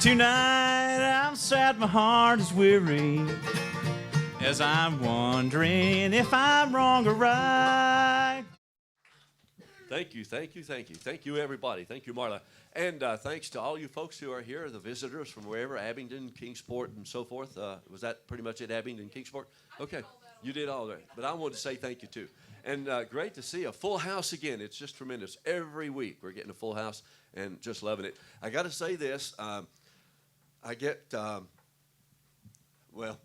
Tonight I'm sad, my heart is weary, as I'm wondering if I'm wrong or right. Thank you, thank you, thank you. Thank you, everybody. Thank you, Marla. And thanks to all you folks who are here, the visitors from wherever, Abingdon, Kingsport, and so forth. Was that pretty much it, Abingdon, Kingsport? Okay, you did all that. But I wanted to say thank you, too. And great to see a full house again. It's just tremendous. Every week we're getting a full house and just loving it. I got to say this. I get, well,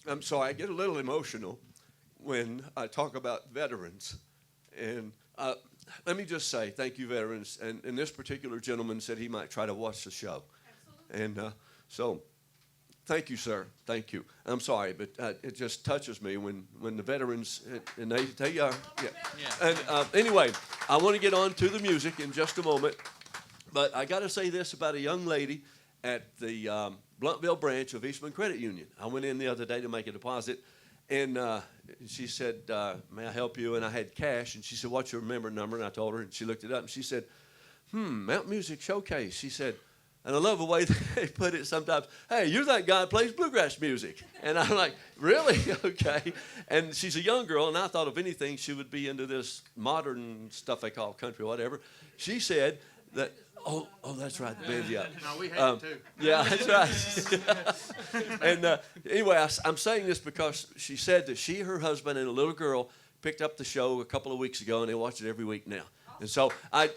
I'm sorry, I get a little emotional when I talk about veterans. And let me just say, thank you, veterans. And this particular gentleman said he might try to watch the show. Absolutely. And so, thank you, sir. Thank you. I'm sorry, but it just touches me when the veterans, and they are, yeah. And anyway, I want to get on to the music in just a moment. But I got to say this about a young lady at the Blumpville branch of Eastman Credit Union. I went in the other day to make a deposit. And she said, may I help you? And I had cash. And she said, what's your member number? And I told her. And she looked it up. And she said, Mount Music Showcase. She said, and I love the way they put it sometimes. Hey, you're that guy that plays bluegrass music. And I'm like, really? Okay. And she's a young girl. And I thought, if anything, she would be into this modern stuff they call country or whatever. She said that, oh, that's right, the band, yeah. No, we had it too. Yeah, that's right. And anyway, I'm saying this because she said that she, her husband, and a little girl picked up the show a couple of weeks ago, and they watch it every week now. And so I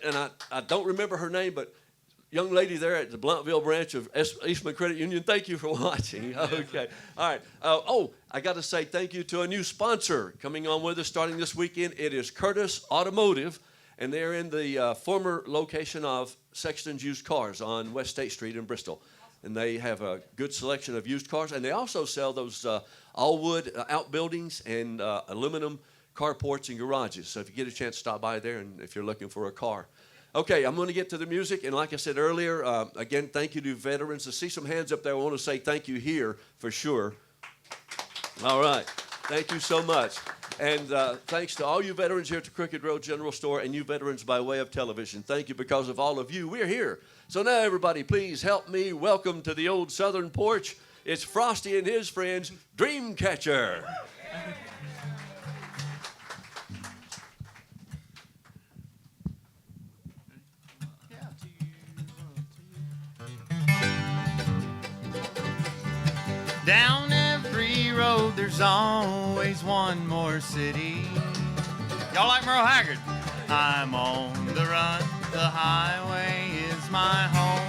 don't remember her name, but young lady there at the Blumpville branch of Eastman Credit Union, thank you for watching. Okay. All right. I got to say thank you to a new sponsor coming on with us starting this weekend. It is Curtis Automotive, and they're in the former location of Sexton's Used Cars on West State Street in Bristol. And they have a good selection of used cars, and they also sell those all-wood outbuildings and aluminum carports and garages. So if you get a chance, stop by there, and if you're looking for a car. Okay, I'm going to get to the music, and like I said earlier, again, thank you to veterans. I see some hands up there. I want to say thank you here for sure. All right, thank you so much. And thanks to all you veterans here at the Crooked Road General Store and you veterans by way of television. Thank you. Because of all of you, we're here. So now, everybody, please help me welcome to the old Southern porch. It's Frosty and his friends, Dreamcatcher. Down every road, there's always one more city. Y'all like Merle Haggard? I'm on the run, the highway is my home.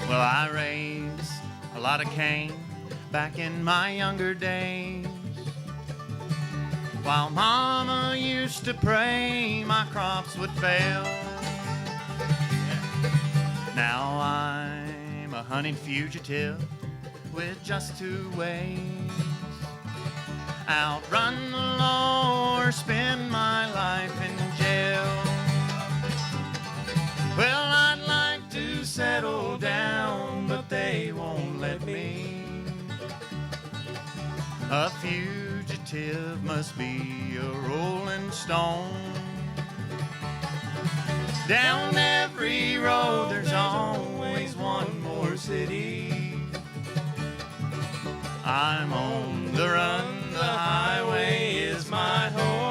Well, I raised a lot of cane back in my younger days, while Mama used to pray my crops would fail. Now I'm a hunting fugitive with just two ways: outrun the law or spend my life in jail. Well, I'd like to settle down, but they won't let me. A fugitive must be a rolling stone. Down every road, there's always one more city. I'm on the run, the highway is my home.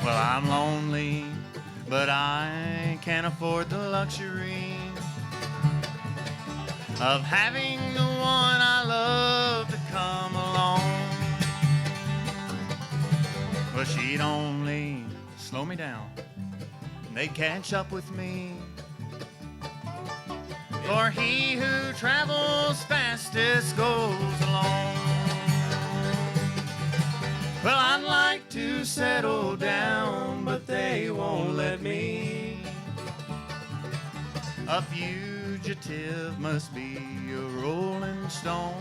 Well, I'm lonely, but I can't afford the luxury of having the one I love to come along. Well, she'd only slow me down, and they'd catch up with me. For he who travels fastest goes alone. Well, I'd like to settle down, but they won't let me. A fugitive fugitive must be a rolling stone.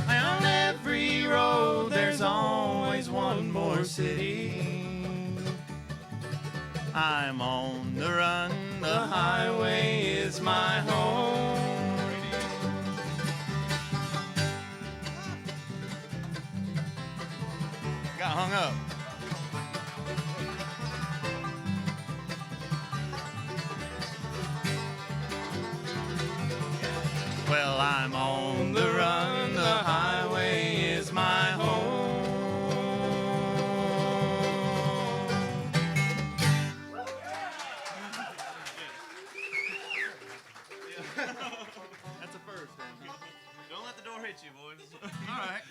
On every road there's always one more city. I'm on the run, the highway is my home. Got hung up. Well, I'm on the run, the highway is my home. That's a first. Don't let the door hit you, boys. All right.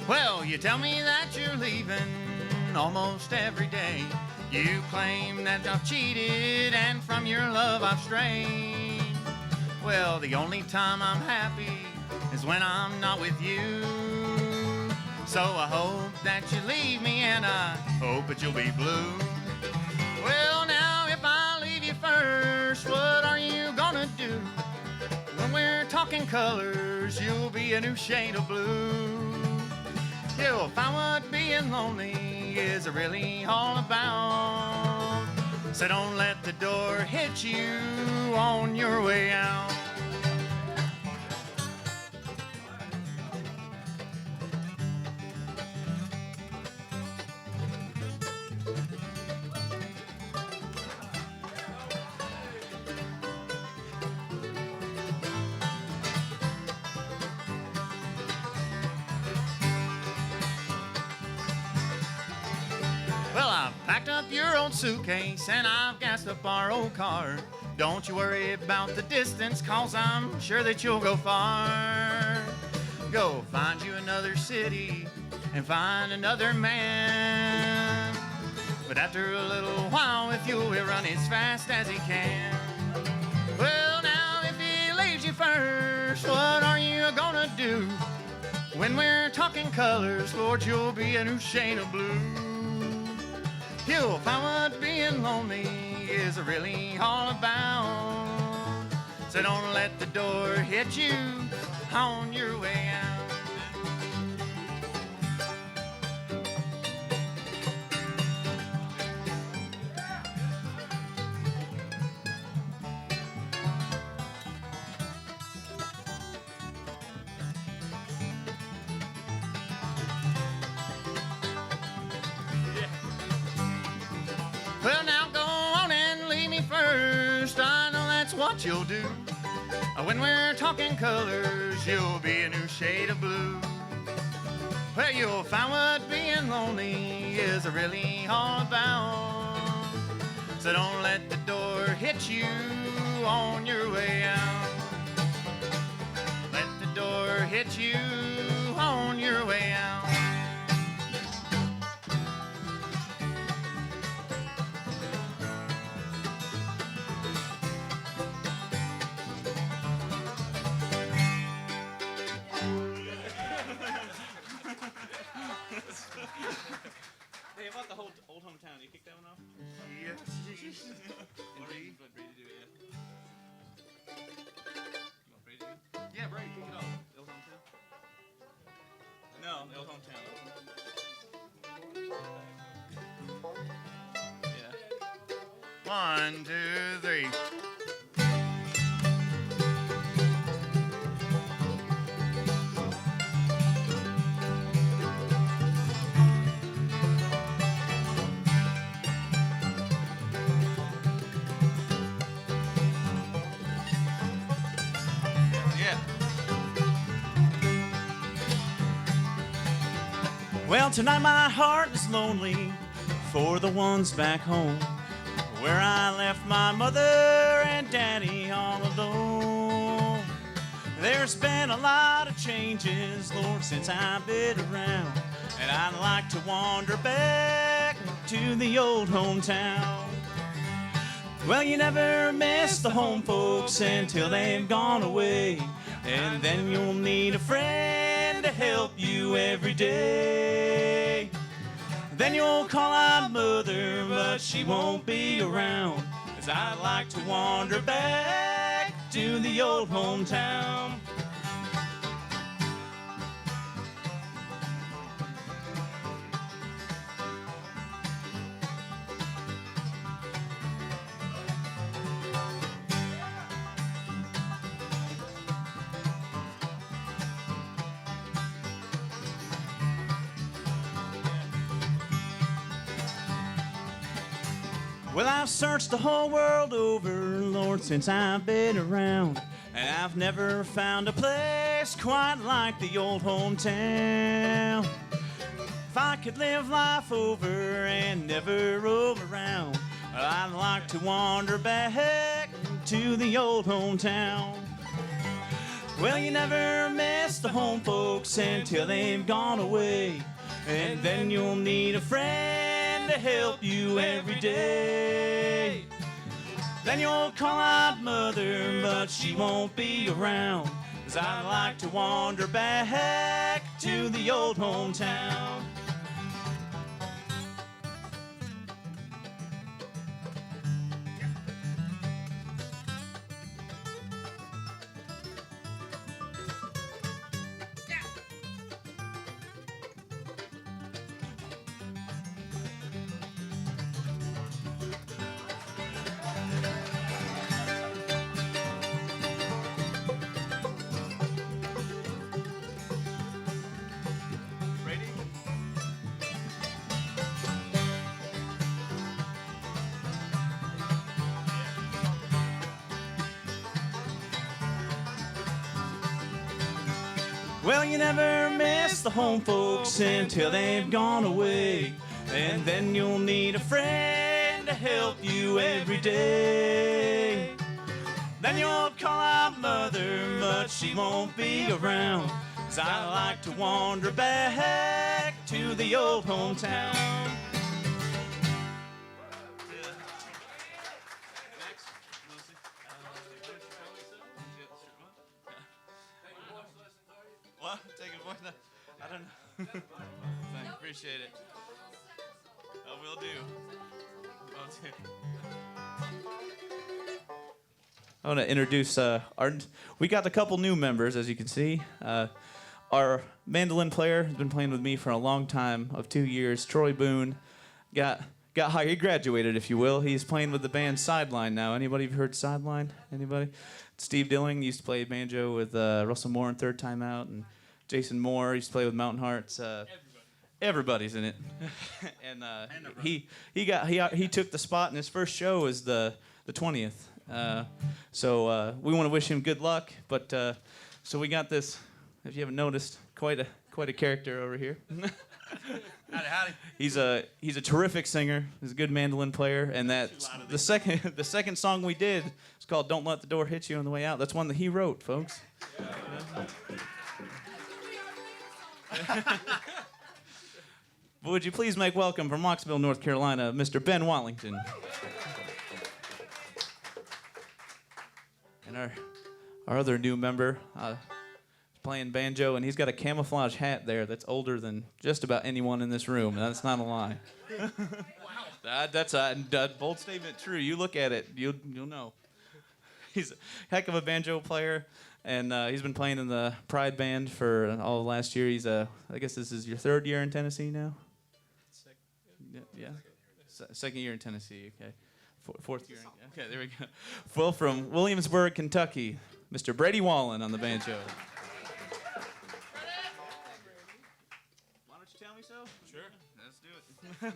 Well, you tell me that you're leaving almost every day. You claim that I've cheated and from your love I've strayed. Well, the only time I'm happy is when I'm not with you. So I hope that you leave me and I hope that you'll be blue. Well, now if I leave you first, what are you gonna do? When we're talking colors, you'll be a new shade of blue. You'll find what being lonely is really all about. So don't let the door hit you on your way out. Well, I've packed up your old suitcase and I've gassed up our old car. Don't you worry about the distance, cause I'm sure that you'll go far. Go find you another city and find another man. But after a little while, if you'll run as fast as he can. Well, now if he leaves you first, what are you gonna do? When we're talking colors, Lord, you'll be a new shade of blue. You'll find what being lonely is really all about. So don't let the door hit you on your way out. Well, now go on and leave me first. I know that's what you'll do. When we're talking colors, you'll be a new shade of blue. Well, you'll find what being lonely is really all about. So don't let the door hit you on your way out. Let the door hit you on your way out. Hey, about the whole old hometown, you kick that one off? Yes. Or are you ready to do it yet? You want Brady to do it? Yeah, Brady, kick it off. The old hometown? No, the old hometown. Yeah. 1, 2, 3. Well, tonight my heart is lonely for the ones back home, where I left my mother and daddy all alone. There's been a lot of changes, Lord, since I've been around, and I'd like to wander back to the old hometown. Well, you never miss the home folks until they've gone away. And then you'll need a friend to help you every day. Then you'll call out mother, but she won't be around. 'Cause I'd like to wander back to the old hometown. Well, I've searched the whole world over, Lord, since I've been around. And I've never found a place quite like the old hometown. If I could live life over and never roam around, I'd like to wander back to the old hometown. Well, you never miss the home folks until they've gone away. And then you'll need a friend to help you every day. Then you'll call out mother, but she won't be around. 'Cause I'd like to wander back to the old hometown. Well, you never miss the home folks until they've gone away. And then you'll need a friend to help you every day. Then you'll call out mother, but she won't be around. 'Cause I like to wander back to the old hometown. What? Taking voice? I don't know. Thank, appreciate it. Will do. I want to introduce we got a couple new members, as you can see. Our mandolin player has been playing with me for a long time, of 2 years. Troy Boone got hired. He graduated, if you will. He's playing with the band Sideline now. Anybody heard Sideline? Anybody? Steve Dilling used to play banjo with Russell Moore in Third Time Out, and Jason Moore used to play with Mountain Hearts. Everybody's in it. And he took the spot, and his first show is the 20th. So we want to wish him good luck. But so we got this. If you haven't noticed, quite a character over here. Howdy. He's a terrific singer. He's a good mandolin player, and that's the second song we did. It's called "Don't Let the Door Hit You on the Way Out." That's one that he wrote, folks. But would you please make welcome from Mocksville, North Carolina, Mr. Ben Watlington. And our other new member is playing banjo, and he's got a camouflage hat there that's older than just about anyone in this room. That's not a lie. Wow. That's a bold statement. True. You look at it, you'll know. He's a heck of a banjo player, and he's been playing in the Pride Band for all of last year. I guess this is your third year in Tennessee now? Yeah. Second year in Tennessee, okay. Fourth year. Okay, there we go. Well, from Williamsburg, Kentucky, Mr. Brady Wallen on the banjo. Why don't you tell me so? Sure. Let's do it.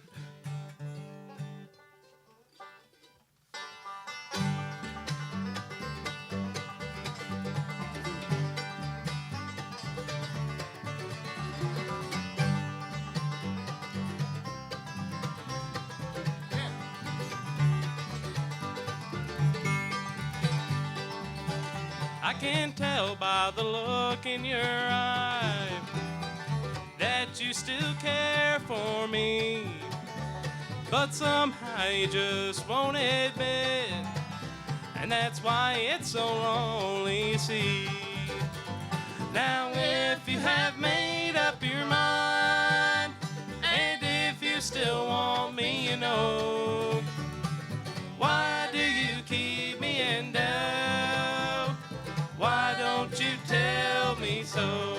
I can tell by the look in your eye that you still care for me. but somehow you just won't admit, and that's why it's so lonely, you see. Now if you have made up your mind, and if you still want me, you know, why do you keep me in doubt? Why don't you tell me so?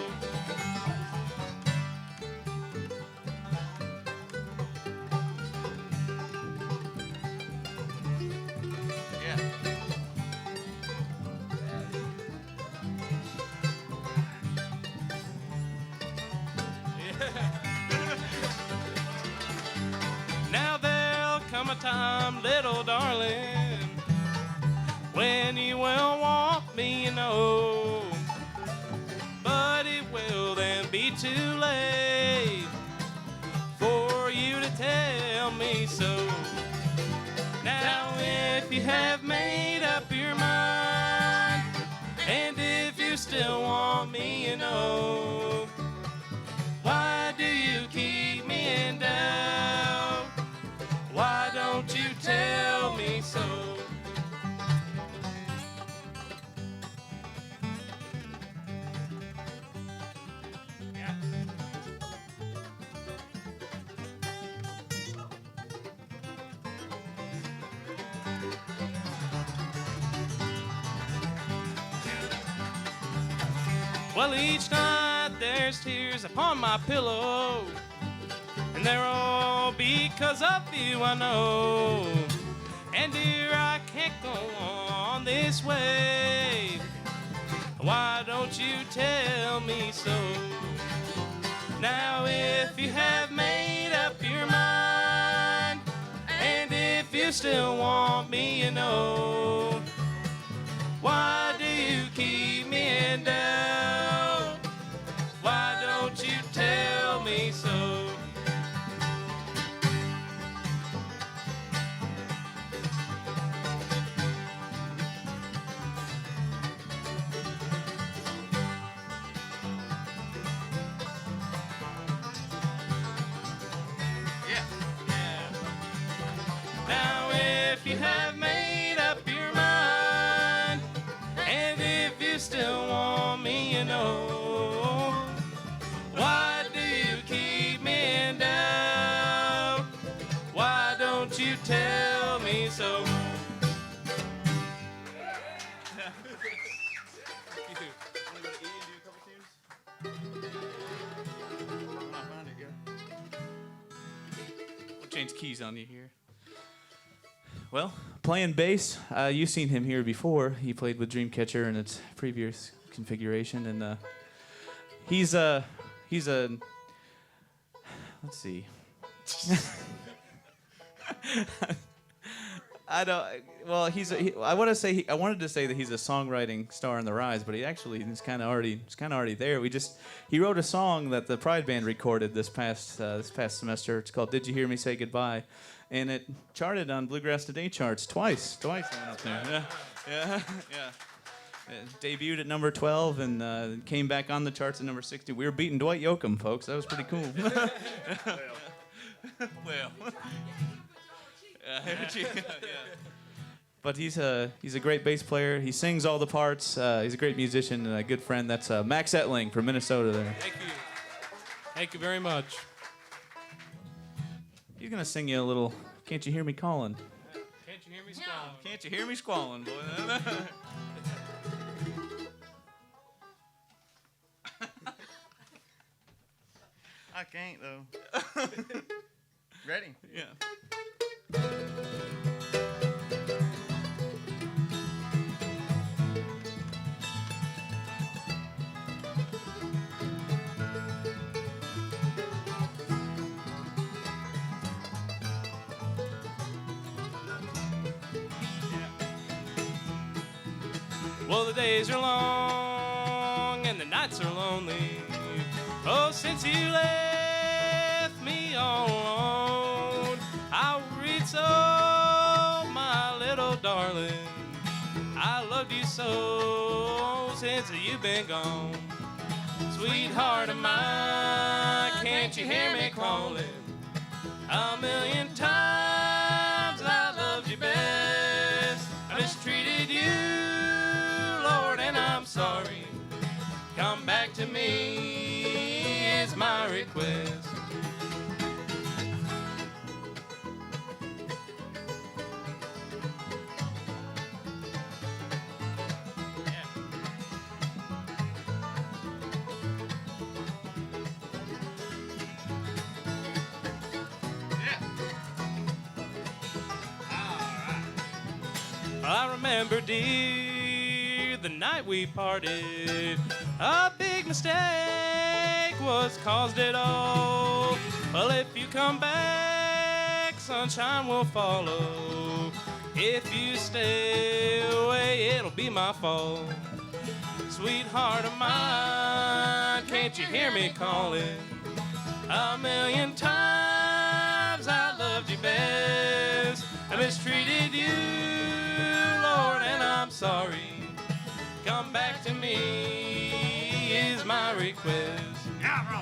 Now there'll come a time, little darling, when you will want me, you know, but it will then be too late for you to tell me so. Now if you have made up your mind, and if you still want me, you know, why do you keep me in doubt? Why don't you tell me so? Yeah. Well, each night there's tears upon my pillow, and they're all because of you, I know. And dear, I can't go on this way. Why don't you tell me so? Now if you have made up your mind, and if you still want me, you know, why do you keep me in doubt? Why don't you tell me so? Now if you have made up your mind, and if you still want me, you know, why do you keep me in doubt? Why don't you tell me so? We'll change keys on you here. Well, playing bass, you've seen him here before. He played with Dreamcatcher in its previous configuration, and he's a let's see. I don't. Well, I wanted to say that he's a songwriting star in the rise, but he's kind of already there. He wrote a song that the Pride Band recorded this past semester. It's called "Did You Hear Me Say Goodbye," and it charted on Bluegrass Today charts twice. It went up there. Yeah. It debuted at number 12 and came back on the charts at number 60. We were beating Dwight Yoakam, folks. That was pretty cool. Well. Yeah. But he's a great bass player. He sings all the parts. He's a great musician and a good friend. That's Max Etling from Minnesota there. Thank you. Thank you very much. He's going to sing you a little Can't You Hear Me Calling? Can't you hear me squalling? Can't you hear me squalling, boy? I can't, though. Ready? Yeah. Well, the days are long and the nights are lonely. Oh, since you left me all alone, I worried so, my little darling. I loved you so since you've been gone. Sweetheart of mine, can't you hear me calling a million times? I remember, dear, the night we parted. A big mistake was caused it all. Well, if you come back, sunshine will follow. If you stay away, it'll be my fault. Sweetheart of mine, can't you hear me calling? A million times I loved you best. I mistreated you, Lord, and I'm sorry. Come back to me is my request. Yeah, bro.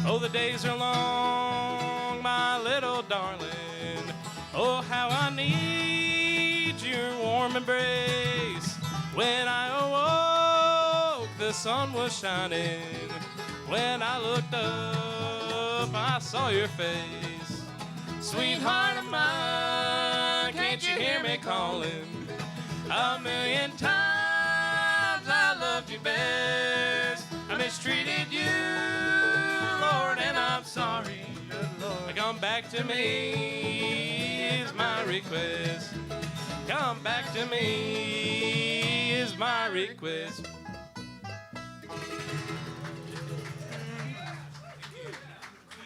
Oh, the days are long, my little darling. Oh, how I need your warm embrace. When I awoke, the sun was shining. When I looked up, I saw your face. Sweetheart of mine, can't you hear me calling? A million times I loved you best. I mistreated you, Lord, and I'm sorry. Good Lord. Come back to me is my request. Come back to me is my request.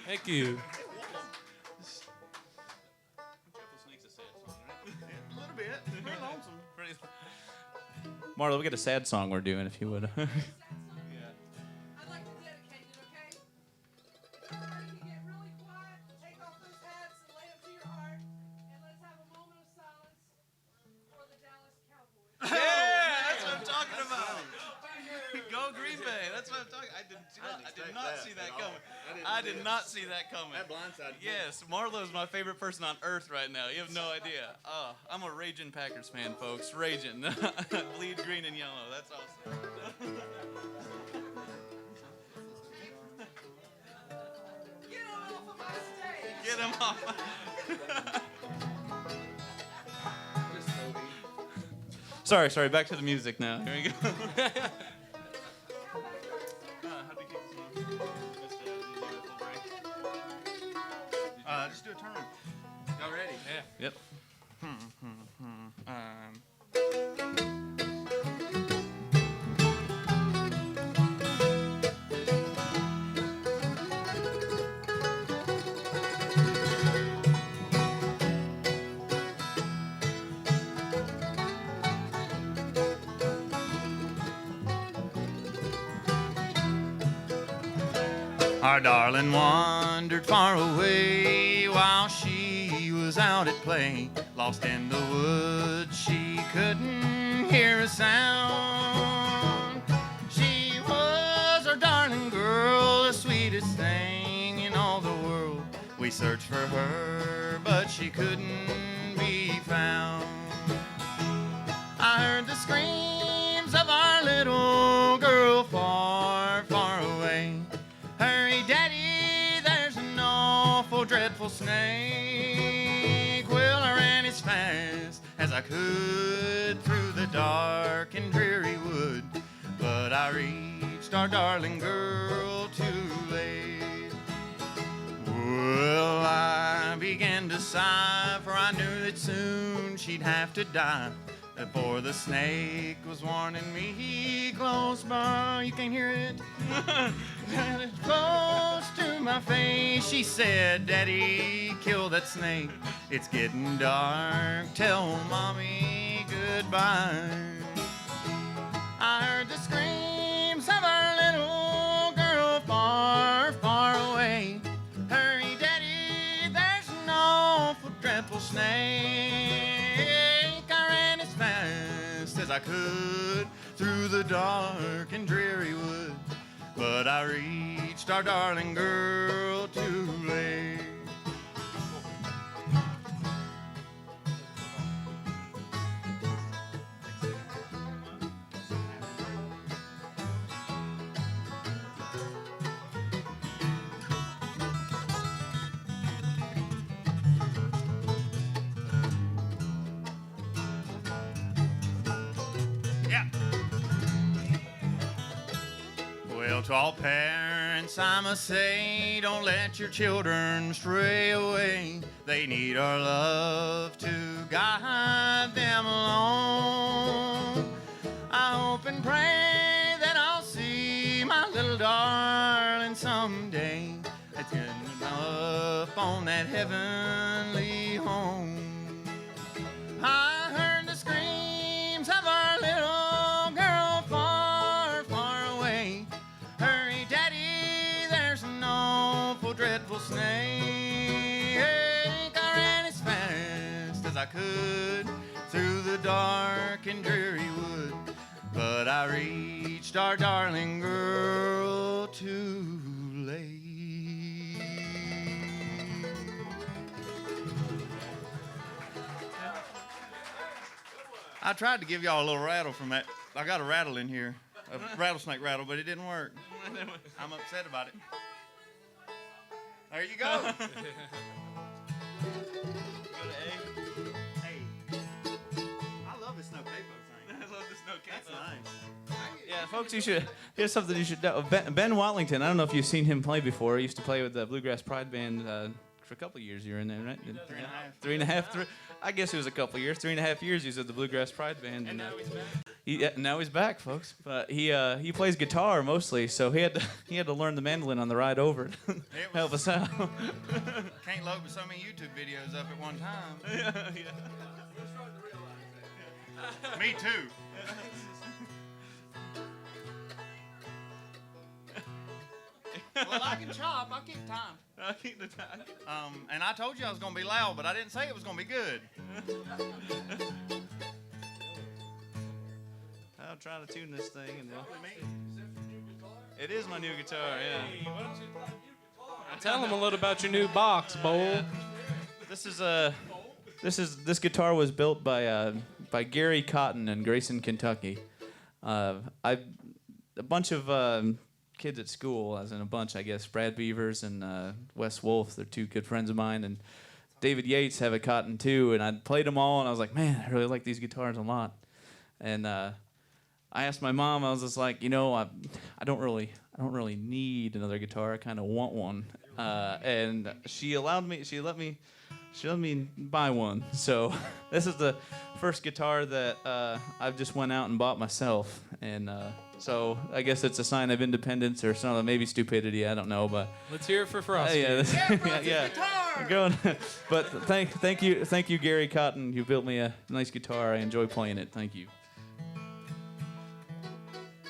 Thank you. A little bit. Pretty lonesome. Marla, we got a sad song we're doing, if you would. I'd like to dedicate it, okay? Everybody can get really quiet, take off those hats and lay them to your heart, and let's have a moment of silence for the Dallas Cowboys. Yeah, that's what I'm talking about. Go Green Bay. That's what I'm talking. I did not see that coming. I did not see that coming. That blindsided me. Yes, Marlo is my favorite person on earth right now. You have no idea. Oh, I'm a raging Packers fan, folks. Raging. Bleed green and yellow. That's awesome. Get them off of my stage! Get him off. Sorry. Back to the music now. Here we go. Just do a turn. Y'all ready? Yeah. Yep. Our darling wandered far away while she was out at play. Lost in the woods, she couldn't hear a sound. She was our darling girl, the sweetest thing in all the world. We searched for her, but she couldn't be found. I heard the screams of our little girl far, far away. Hurry, Daddy, there's an awful, dreadful snake. Well, I ran as fast as I could through the dark and dreary wood, but I reached our darling girl too late. Well, I began to sigh, for I knew that soon she'd have to die. For the snake was warning me close by. You can't hear it? Close to my face, she said, Daddy, kill that snake. It's getting dark. Tell Mommy goodbye. I heard the screams of our little girl far, far away. Hurry, Daddy, there's an awful, dreadful snake. As I could through the dark and dreary wood, but I reached our darling girl too late. Well, to all parents, I must say, don't let your children stray away. They need our love to guide them along. I hope and pray that I'll see my little darling someday. It's getting up on that heavenly home. I heard the screams of our little girl far, far away. Hurry, Daddy, there's an awful, dreadful snake. I ran as fast as I could through the dark and dreary wood, but I reached our darling girl too late. I tried to give y'all a little rattle from that. I got a rattle in here, a rattlesnake rattle, but it didn't work. I'm upset about it. There you go. Go to A. I love this no capo thing. I love this no capo. That's nice. Yeah, folks, you should. Here's something you should know. Ben Watlington. I don't know if you've seen him play before. He used to play with the Bluegrass Pride Band for a couple of years. You were in there, right? 3.5. I guess it was a couple of years. 3.5 years. He was at the Bluegrass Pride Band. And now he's back. Now he's back, folks. But he plays guitar mostly, so he had to learn the mandolin on the ride over to help us out. Can't load with so many YouTube videos up at one time. Yeah. Me too. Well, I can chop. I keep time. I'll keep the time. And I told you I was going to be loud, but I didn't say it was going to be good. I'll try to tune this thing, and it is my new guitar. Yeah. Tell them a little about your new box, Bowl. This guitar was built by Gary Cotton in Grayson, Kentucky. A bunch of kids at school, as in a bunch, I guess, Brad Beavers and Wes Wolf, they're two good friends of mine, and David Yates have a Cotton too, and I played them all, and I was like, man, I really like these guitars a lot. And I asked my mom, I was just like, I don't really need another guitar. I kind of want one, and she let me buy one. So this is the first guitar that I've just went out and bought myself, and so I guess it's a sign of independence or something, maybe stupidity. I don't know, but Let's hear it for Frosty. yeah. Going, but thank you, Gary Cotton. You built me a nice guitar. I enjoy playing it. Thank you.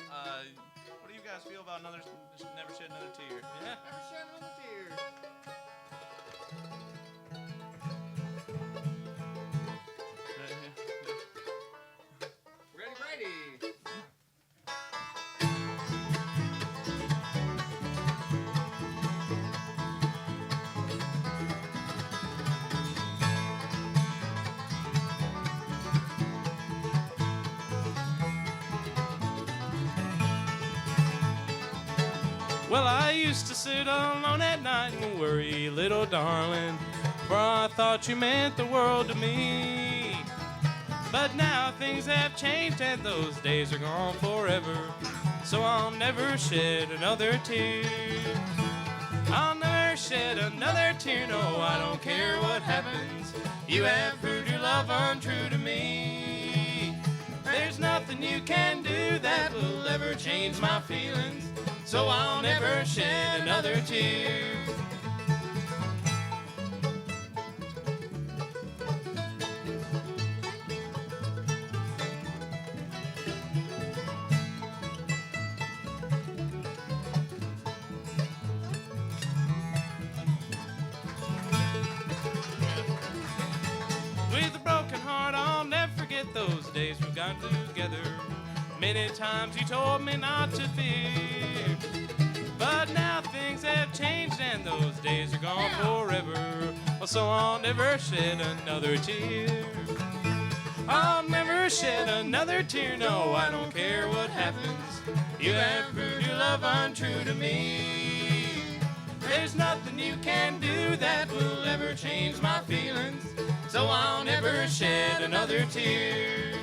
What do you guys feel about Never Shed Another Tear? Yeah. Never shed another tear. Ready. Well, I used to sit alone at night and worry, little darling, for I thought you meant the world to me. But now things have changed and those days are gone forever, so I'll never shed another tear. I'll never shed another tear, no, I don't care what happens. You have proved your love untrue to me. There's nothing you can do that will ever change my feelings, so I'll never shed another tear. With a broken heart, I'll never forget those days we've gone together. Many times you told me not to fear, but now things have changed and those days are gone forever, so I'll never shed another tear. I'll never shed another tear, no, I don't care what happens. You have proved your love untrue to me. There's nothing you can do that will ever change my feelings, so I'll never shed another tear.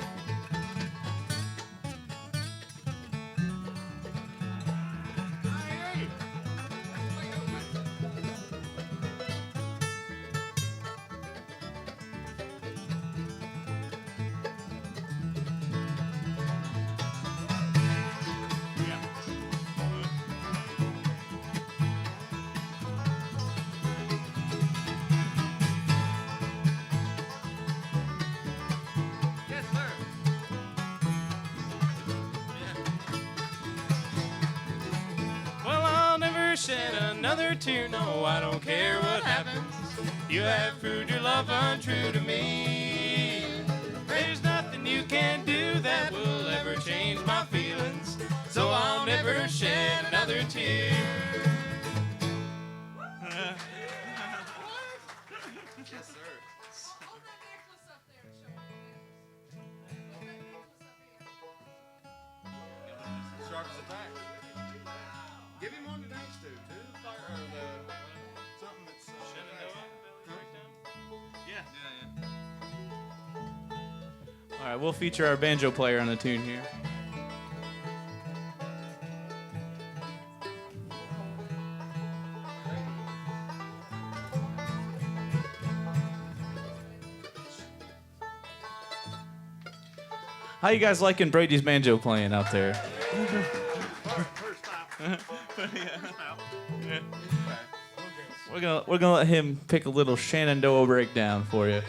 another tear. No, I don't care what happens. You have proved your love untrue to me. There's nothing you can do that will ever change my feelings. So I'll never shed another tear. Yes, sir. Hold that necklace up there and show me the necklace. Hold that necklace up here. Sharp as a tack. Give him one to dance to, too. Something that's yeah. All right, we'll feature our banjo player on the tune here. How you guys liking Brady's banjo playing out there? First time. We're gonna let him pick a little Shenandoah breakdown for you.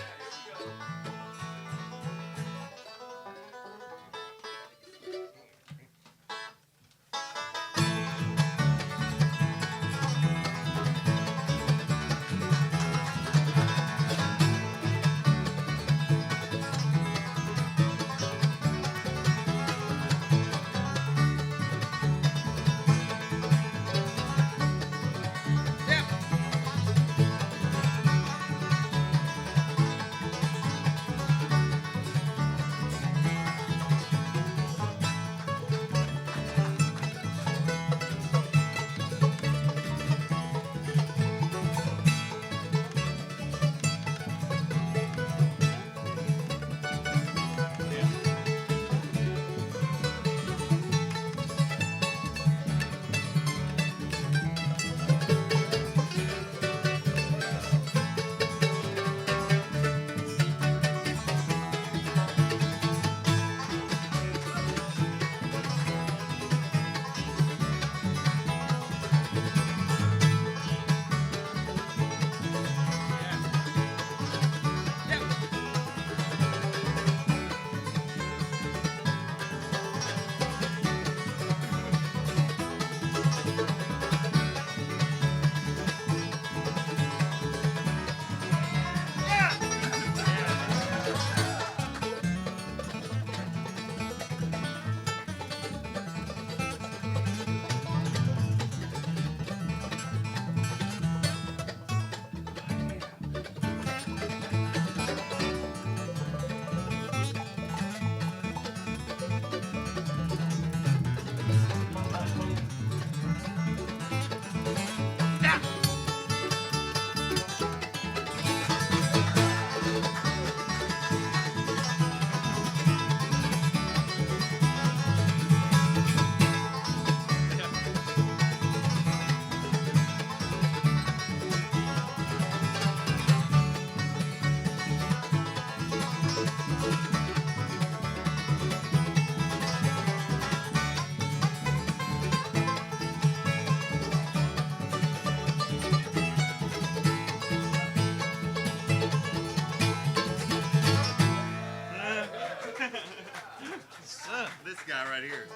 This guy right here.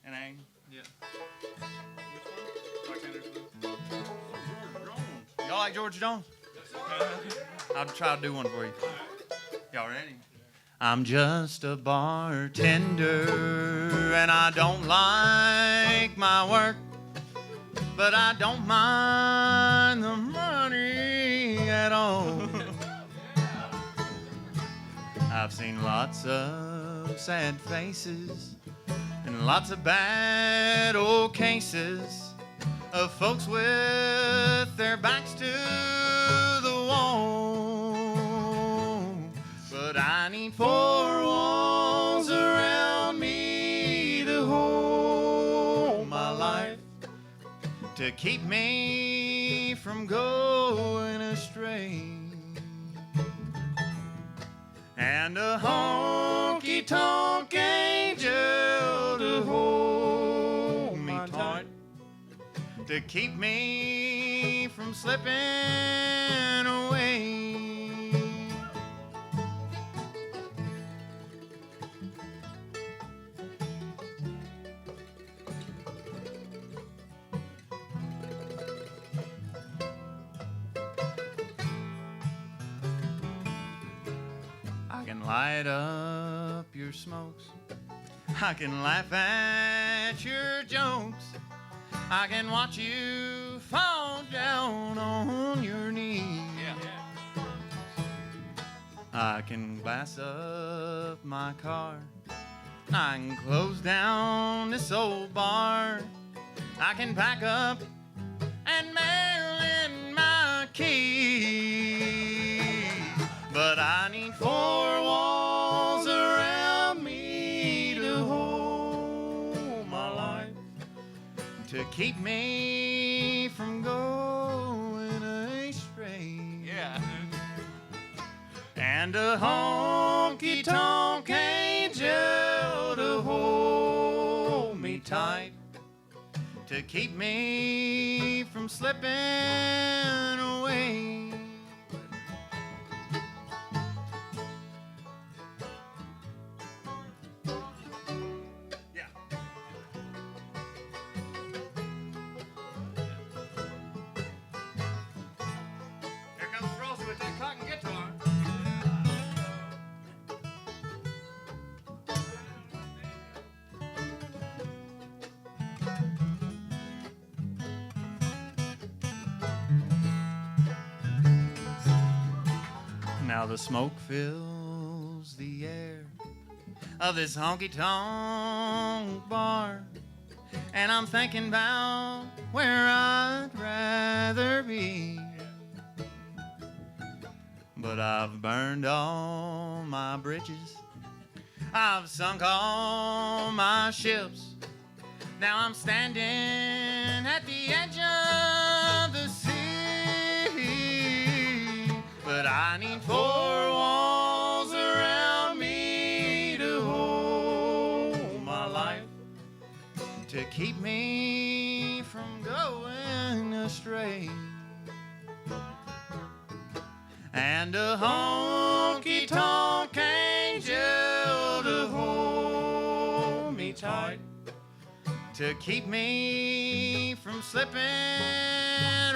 And I. Yeah. Y'all like George Jones? I'll try to do one for you. Y'all ready? I'm just a bartender and I don't like my work, but I don't mind the money at all. I've seen lots of sad faces and lots of bad old cases of folks with their backs to the wall. But I need four walls around me to hold my life, to keep me from going astray. And a honky-tonk angel to hold me tight, to keep me from slipping away. can light up your smokes. I can laugh at your jokes. I can watch you fall down on your knees. I can glass up my car. I can close down this old bar. I can pack up and mail in my keys. But I need four walls around me to hold my life, to keep me from going astray. Yeah. And a honky-tonk angel to hold me tight, to keep me from slipping away. Yeah. Here comes Frosty with that cotton guitar. Now the smoke fills the air of this honky-tonk bar, and I'm thinking about where I'd rather be. But I've burned all my bridges, I've sunk all my ships. Now I'm standing at the edge of the sea. But I need four walls around me to hold my life, to keep me from going astray. And a honky-tonk angel to hold me tight, to keep me from slipping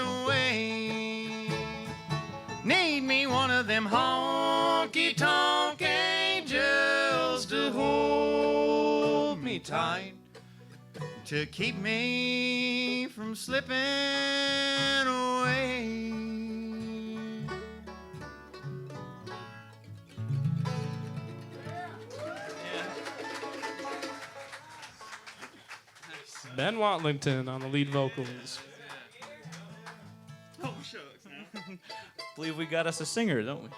away. Need me one of them honky-tonk angels to hold me tight, to keep me from slipping away. Ben Watlington on the lead vocals. Oh, shucks, man. Believe we got us a singer, don't we?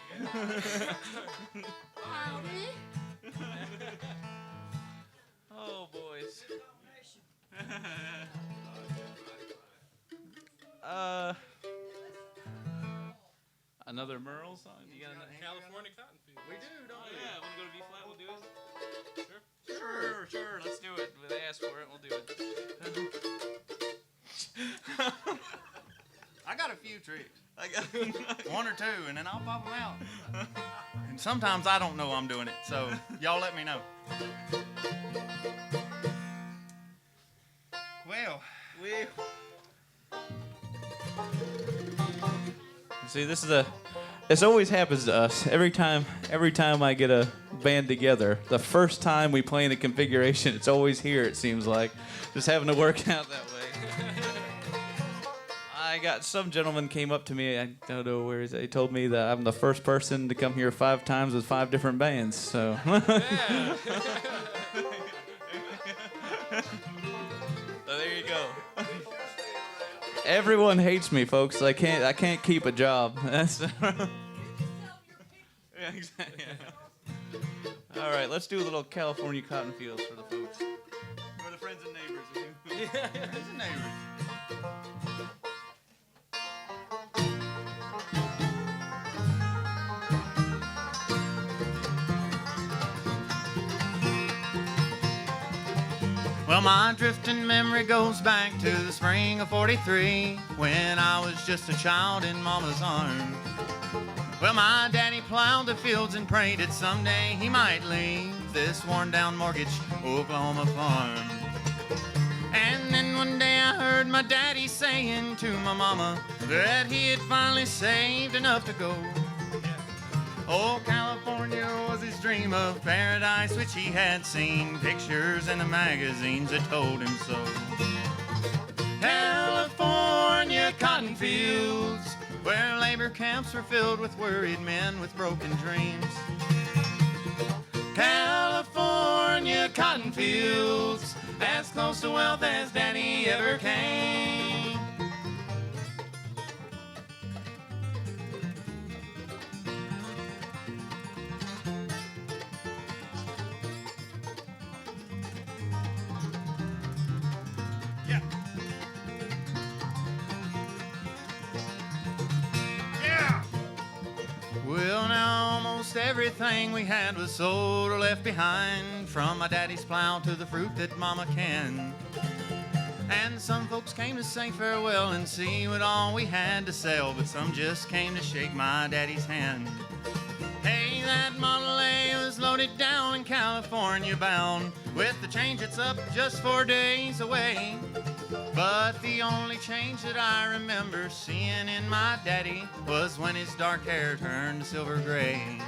Oh, boys. Another Merle song? You got another California Cotton Field. We do, don't we? Yeah, want to go to B flat? We'll do it. Sure. Let's do it. They asked for it. We'll do it. I got a few tricks. I got one or two, and then I'll pop them out. And sometimes I don't know I'm doing it, so y'all let me know. Well, See, this always happens to us. Every time I get a band together, the first time we play in a configuration, it's always here, it seems like. Just having to work out that way. I got some gentleman came up to me, I don't know where he's at. He told me that I'm the first person to come here 5 times with 5 different bands, so. So there you go. Everyone hates me, folks. I can't keep a job. That's yeah, exactly. Yeah. All right, let's do a little California Cotton Fields for the folks. For the friends and neighbors. friends and neighbors. Well, my drifting memory goes back to the spring of '43, when I was just a child in Mama's arms. Well, my daddy plowed the fields and prayed that someday he might leave this worn-down mortgage Oklahoma farm. And then one day I heard my daddy saying to my mama that he had finally saved enough to go. Oh, California was his dream of paradise, which he had seen pictures in the magazines that told him so. California cotton fields, where labor camps were filled with worried men with broken dreams. California cotton fields, as close to wealth as Daddy ever came. Well, now almost everything we had was sold or left behind, from my daddy's plow to the fruit that mama canned. And some folks came to say farewell and see what all we had to sell, but some just came to shake my daddy's hand. Hey, that Model A was loaded down in California bound, with the change it's up just 4 days away. But the only change that I remember seeing in my daddy was when his dark hair turned silver gray.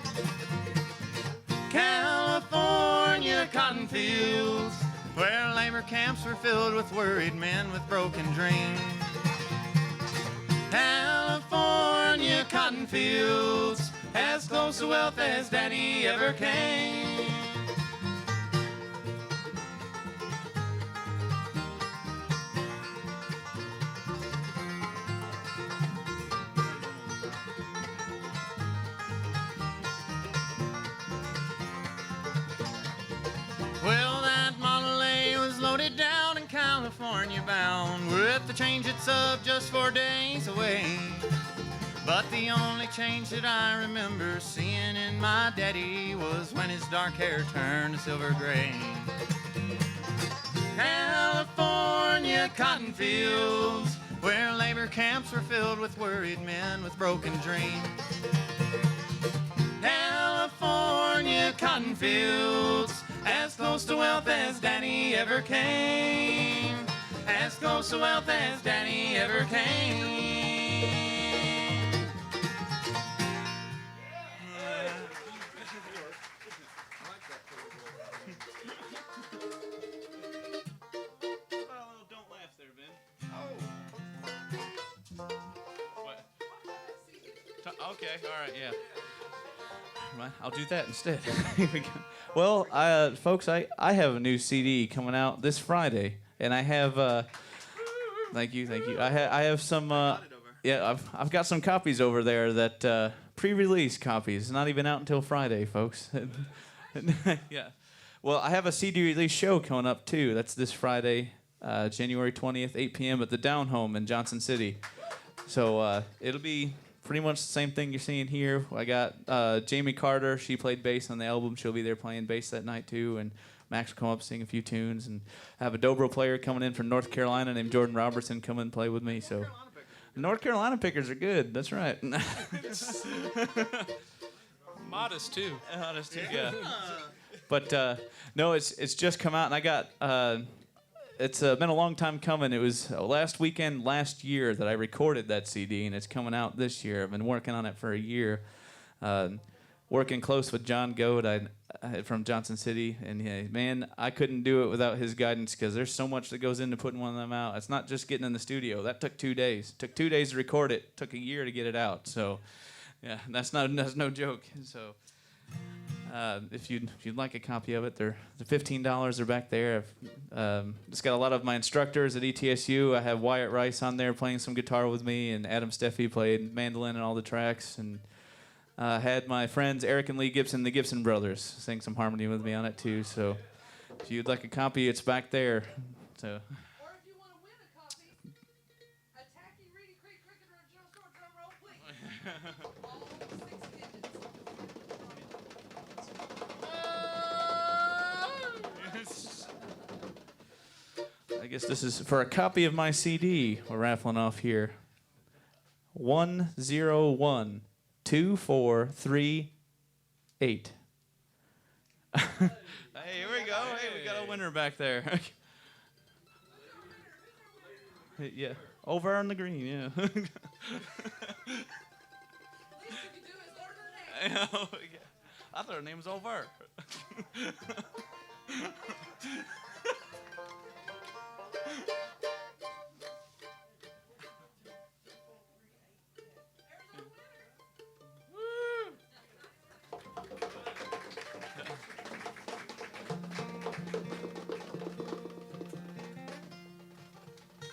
California cotton fields, where labor camps were filled with worried men with broken dreams. California cotton fields, as close to wealth as Daddy ever came. Well, that Model A was loaded down in California bound, with the change it's of just 4 days away. But the only change that I remember seeing in my daddy was when his dark hair turned to silver gray. California cotton fields, where labor camps were filled with worried men with broken dreams. California cotton fields, as close to wealth as Daddy ever came. As close to wealth as Daddy ever came. Well, don't laugh there, Ben. What? Okay, all right, yeah. Right, I'll do that instead. Here we go. Well, folks, I have a new CD coming out this Friday, and I have. Thank you. I have some. Yeah, I've got some copies over there that pre-release copies. Not even out until Friday, folks. Yeah. Well, I have a CD release show coming up too. That's this Friday, January 20th, 8 p.m. at the Down Home in Johnson City. So it'll be pretty much the same thing you're seeing here. I got Jamie Carter. She played bass on the album. She'll be there playing bass that night too. And Max will come up, sing a few tunes. And I have a dobro player coming in from North Carolina named Jordan Robertson come and play with me. So North Carolina pickers are good. That's right. Modest too. Honest, yeah. But no, it's just come out, and I got. It's been a long time coming. It was last weekend last year that I recorded that CD, and it's coming out this year. I've been working on it for a year, working close with John Goad from Johnson City, and man, I couldn't do it without his guidance because there's so much that goes into putting one of them out. It's not just getting in the studio. That took 2 days. It took 2 days to record it. It took a year to get it out. So, yeah, that's no joke. So. If you'd like a copy of it, they're $15. They're back there. It's got a lot of my instructors at ETSU. I have Wyatt Rice on there playing some guitar with me, and Adam Steffi played mandolin and all the tracks. And had my friends Eric and Lee Gibson, the Gibson brothers, sing some harmony with me on it too. So if you'd like a copy, it's back there. So. Or if you want to win a copy, a tacky Reedy Creek Cricket or a Joe Store drum roll, please. All 6 digits. I guess this is for a copy of my CD we're raffling off here. 1012438. Hey, here we go. Hey, we got a winner back there. Yeah, over on the green. Yeah. Least you can do is learn her name. I thought her name was over.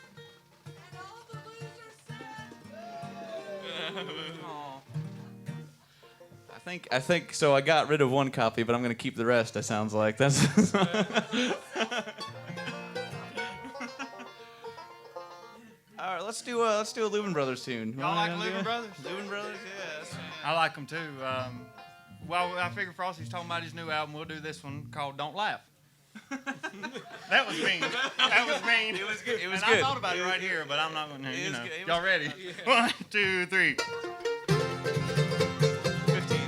And all the losers said, I think so. I got rid of one copy, but I'm gonna keep the rest. It sounds like that's. All right, let's do a Leuven Brothers tune. Y'all like Leuven Brothers? Leuven Brothers, yes. I like them too. Well, I figured Frosty's talking about his new album. We'll do this one called "Don't Laugh." That was mean. That was mean. It was good. It was and good. I thought about it right here, but I'm not going to. It You was know, good. It was y'all ready? 1, 2, 3. 15.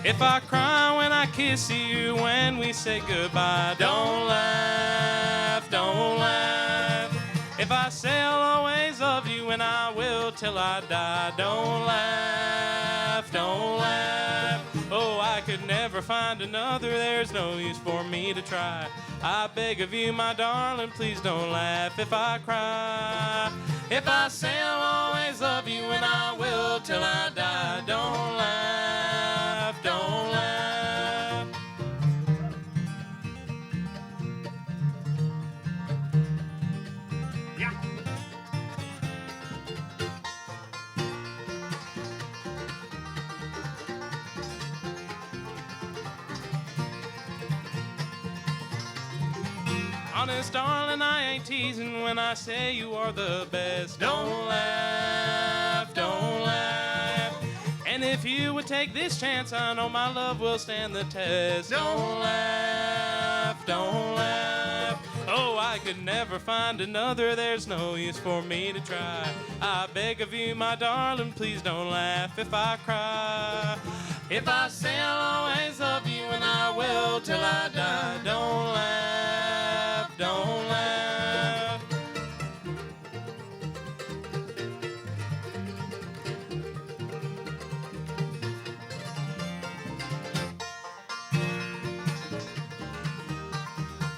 If I cry when I kiss you, when we say goodbye, don't laugh, don't laugh. If I say I'll always love you, and I will till I die, don't laugh, don't laugh. Oh, I could never find another, there's no use for me to try. I beg of you, my darling, please don't laugh if I cry. If I say I'll always love you, and I will till I die, don't laugh, don't laugh. Yeah. Honest, darling, I ain't teasing when I say you are the best. Don't laugh, don't laugh. And if you would take this chance, I know my love will stand the test. Don't laugh, don't laugh. Oh, I could never find another, there's no use for me to try. I beg of you, my darling, please don't laugh if I cry. If I say I'll always love you, and I will till I die, don't laugh, don't laugh.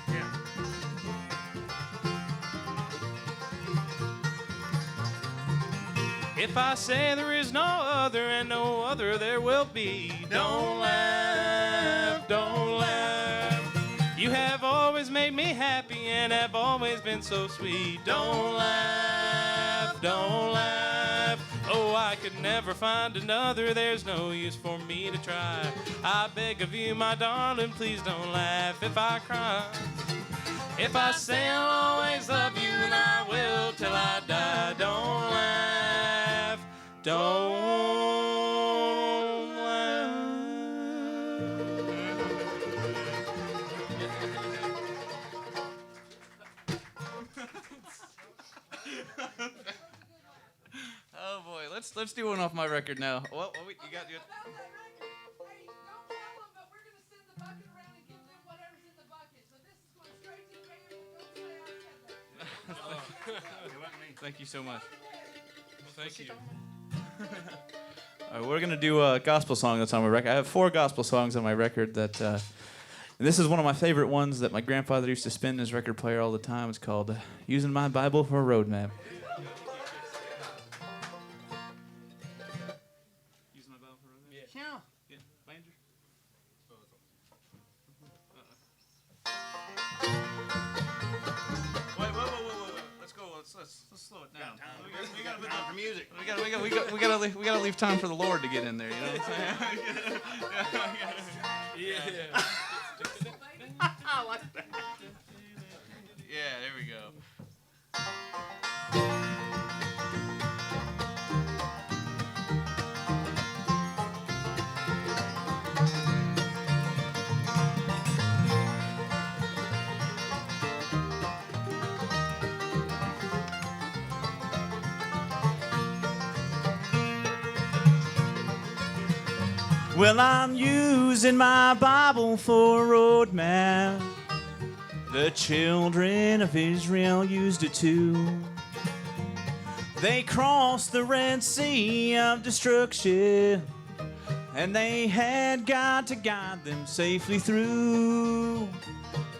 Yeah. If I say there is no other and no other there will be, don't laugh, don't laugh. You have always made me happy and have always been so sweet. Don't laugh, don't laugh. Oh, I could never find another, there's no use for me to try. I beg of you, my darling, please don't laugh if I cry. If I say I'll always love you, and I will till I die, don't laugh, don't laugh. Oh boy, let's do one off my record now. What you got? about that record, hey, don't tell them, but we're going to send the bucket around and give them whatever's in the bucket. So this is going straight to the mayor, but don't say I said that. Thank you so much. Thank you. All right, we're gonna do a gospel song that's on my record. I have 4 gospel songs on my record that, and this is one of my favorite ones that my grandfather used to spin in his record player all the time. It's called "Using My Bible for a Road Map." Using my Bible for a road map? Yeah. Yeah, Ranger. Wait. Let's go. Let's slow it down. We gotta put Time for music. we gotta leave time for the Lord to get in there. You know what I'm saying? Yeah. I like that. Yeah, there we go. Well, I'm using my Bible for a road map. The children of Israel used it too. They crossed the Red Sea of destruction, and they had God to guide them safely through.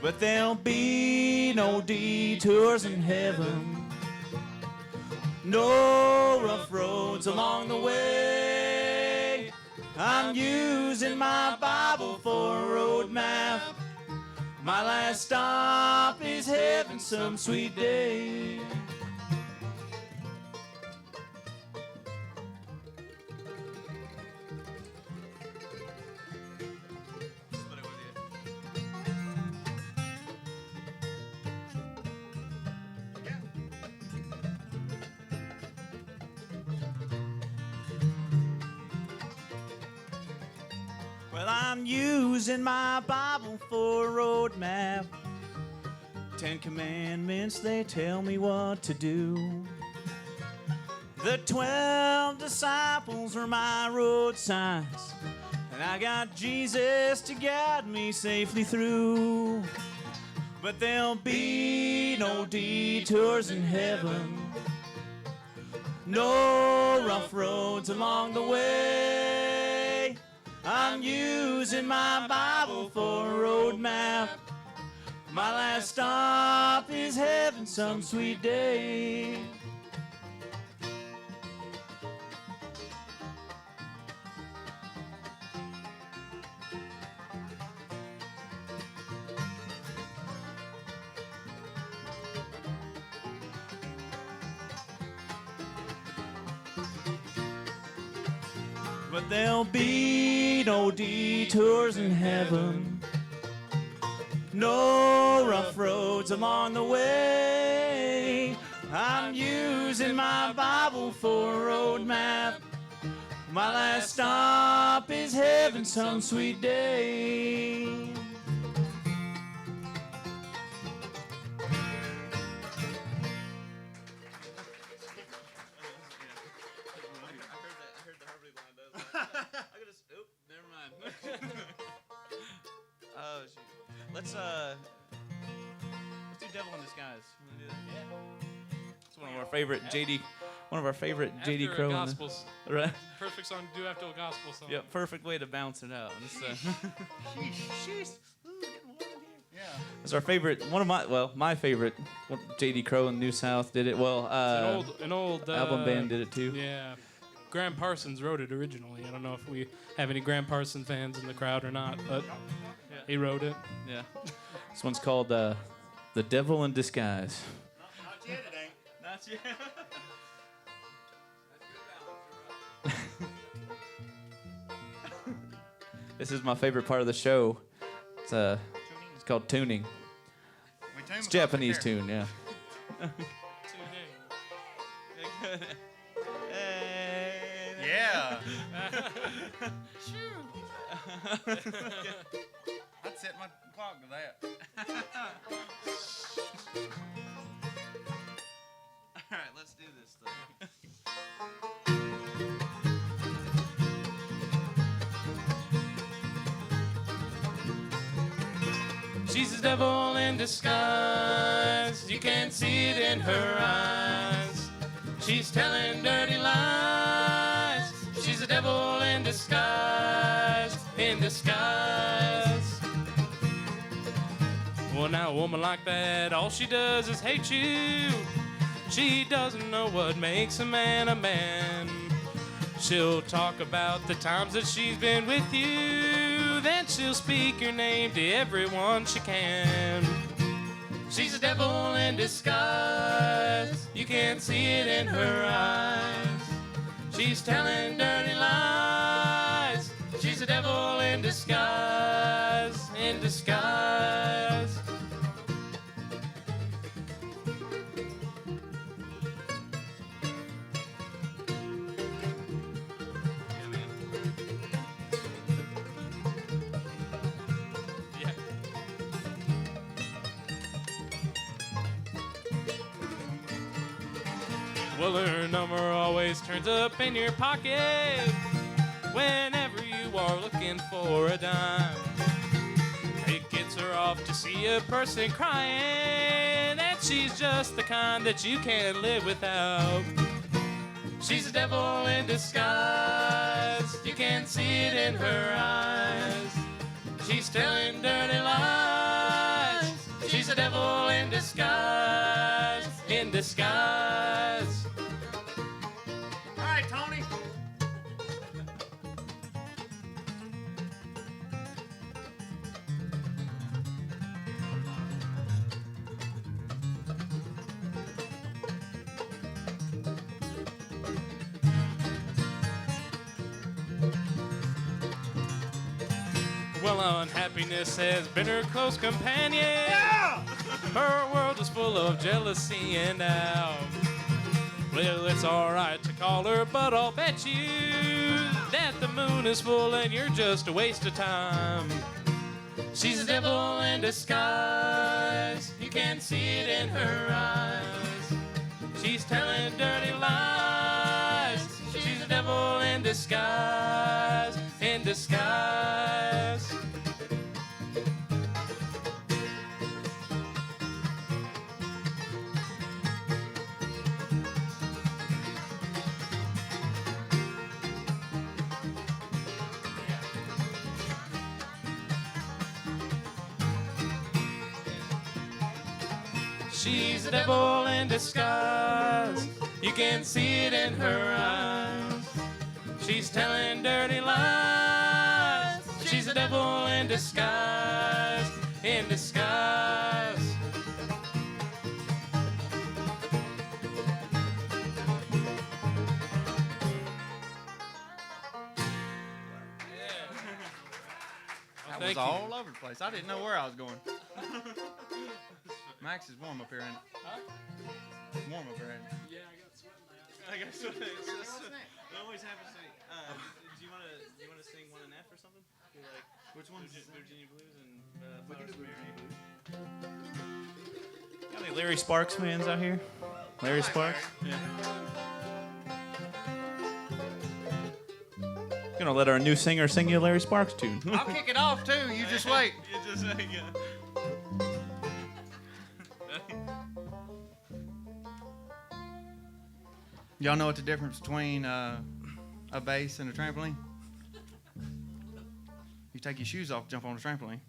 But there'll be no detours in heaven, no rough roads along the way. I'm using my Bible for a road map. My last stop is heaven some sweet day. Well, I'm using my Bible for a road map. 10 Commandments, they tell me what to do. The 12 disciples are my road signs, and I got Jesus to guide me safely through. But there'll be no detours in heaven, no rough roads along the way. I'm using my Bible for a road map. My last stop is heaven some sweet day. But there'll be no detours in heaven, no rough roads along the way. I'm using my Bible for a road map. My last stop is heaven some sweet day. Oh shoot. Let's do Devil in Disguise. You wanna do that? Yeah. It's one of our favorite JD After Crow. Gospels. Right. Perfect song to do after a gospel song. Yeah, perfect way to bounce it out. It's, Sheesh. Ooh, getting warm in here. Yeah. It's our favorite. My favorite. JD Crow and New South did it. Well, An old album band did it too. Yeah. Graham Parsons wrote it originally. I don't know if we have any Graham Parsons fans in the crowd or not, but he wrote it. Yeah. This one's called The Devil in Disguise. Not yet, it ain't. Not yet. This is my favorite part of the show. It's called tuning. It's a Japanese tune, yeah. Yeah. I'd set my clock to that. All right, let's do this thing. She's a devil in disguise. You can't see it in her eyes. She's telling dirty lies. She's a devil in disguise. In disguise. Well, now a woman like that, all she does is hate you. She doesn't know what makes a man a man. She'll talk about the times that she's been with you. Then she'll speak your name to everyone she can. She's a devil in disguise. You can't see it in her eyes. She's telling dirty lies. She's a devil in disguise. In disguise. Well, her number always turns up in your pocket whenever you are looking for a dime. It gets her off to see a person crying, and she's just the kind that you can't live without. She's a devil in disguise. You can't see it in her eyes. She's telling dirty lies. She's a devil in disguise. In disguise. All right, Tony. Well, unhappiness has been her close companion. Her world is full of jealousy and doubt. Well, it's alright to call her, but I'll bet you that the moon is full and you're just a waste of time. She's a devil in disguise. You can't see it in her eyes. She's telling dirty lies. She's a devil in disguise. In disguise. She's a devil in disguise. You can see it in her eyes. She's telling dirty lies. She's a devil in disguise. In disguise. That was all over the place. I didn't know where I was going. Max is warm up here, ain't it? Huh? Warm up here, ain't it? Yeah, I got sweat in my eyes. I got sweat. It always happens to me. Do you want to sing one and F or something? You're like, Which one's Virginia Blues and Flowers of Mary. Got any Larry Sparks fans out here? Larry Sparks? Yeah. Gonna let our new singer sing you a Larry Sparks tune. I'll kick it off too. You just wait. You just yeah. Y'all know what the difference between a base and a trampoline? You take your shoes off, jump on a trampoline.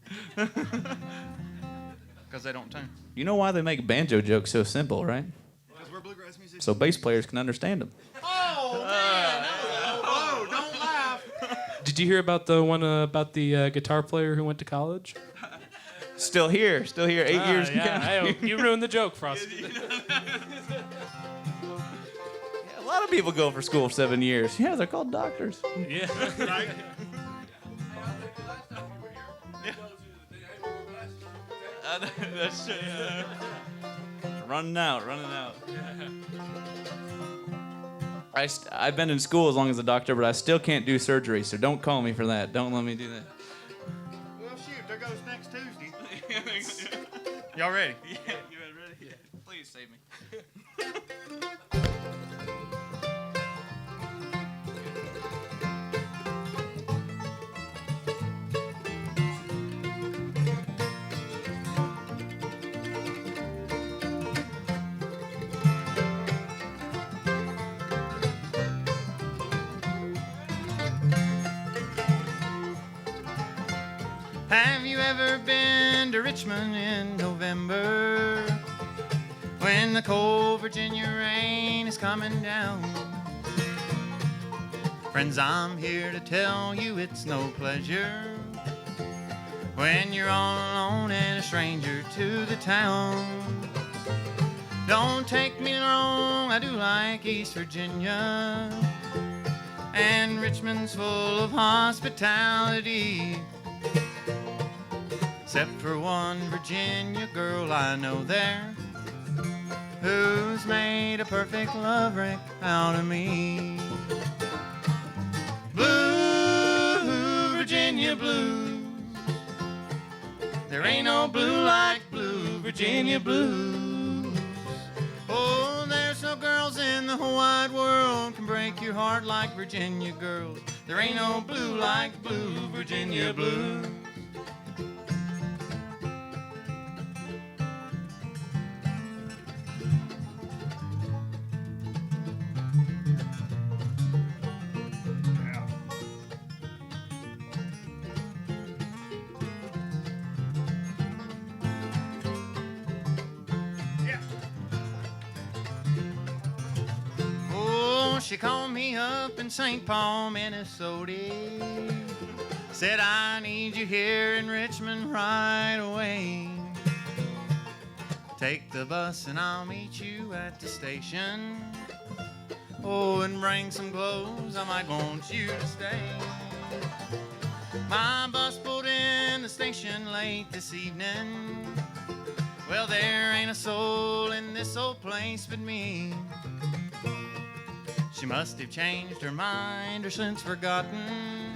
Because they don't turn. You know why they make banjo jokes so simple, right? Because we're bluegrass musicians. So bass players can understand them. Oh, man! Oh, don't laugh! Did you hear about the one about the guitar player who went to college? Still here. 8 years. Yeah, hey, you ruined the joke, Frosty. A lot of people go for school for 7 years. Yeah, they're called doctors. Yeah. Right? That's running out. I've been in school as long as a doctor, but I still can't do surgery, so don't call me for that. Don't let me do that. Well, shoot, there goes next Tuesday. Y'all ready? Yeah, you ready? Yeah. Please save me. Have you ever been to Richmond in November when the cold Virginia rain is coming down? Friends, I'm here to tell you it's no pleasure when you're all alone and a stranger to the town. Don't take me wrong, I do like East Virginia, and Richmond's full of hospitality. Except for one Virginia girl I know there who's made a perfect love wreck out of me. Blue, Virginia blues. There ain't no blue like blue Virginia blues. Oh, there's no girls in the whole wide world can break your heart like Virginia girls. There ain't no blue like blue Virginia blues. She called me up in St. Paul, Minnesota. Said, I need you here in Richmond right away. Take the bus and I'll meet you at the station. Oh, and bring some clothes, I might want you to stay. My bus pulled in the station late this evening. Well, there ain't a soul in this old place but me. She must have changed her mind or since forgotten.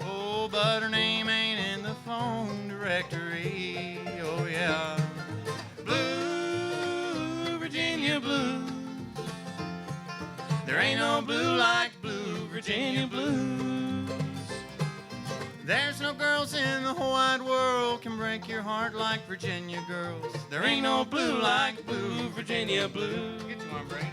Oh, but her name ain't in the phone directory. Oh, yeah. Blue, Virginia blues. There ain't no blue like blue, Virginia blues. There's no girls in the whole wide world can break your heart like Virginia girls. There ain't no blue like blue, Virginia blues. Get you one, Brady.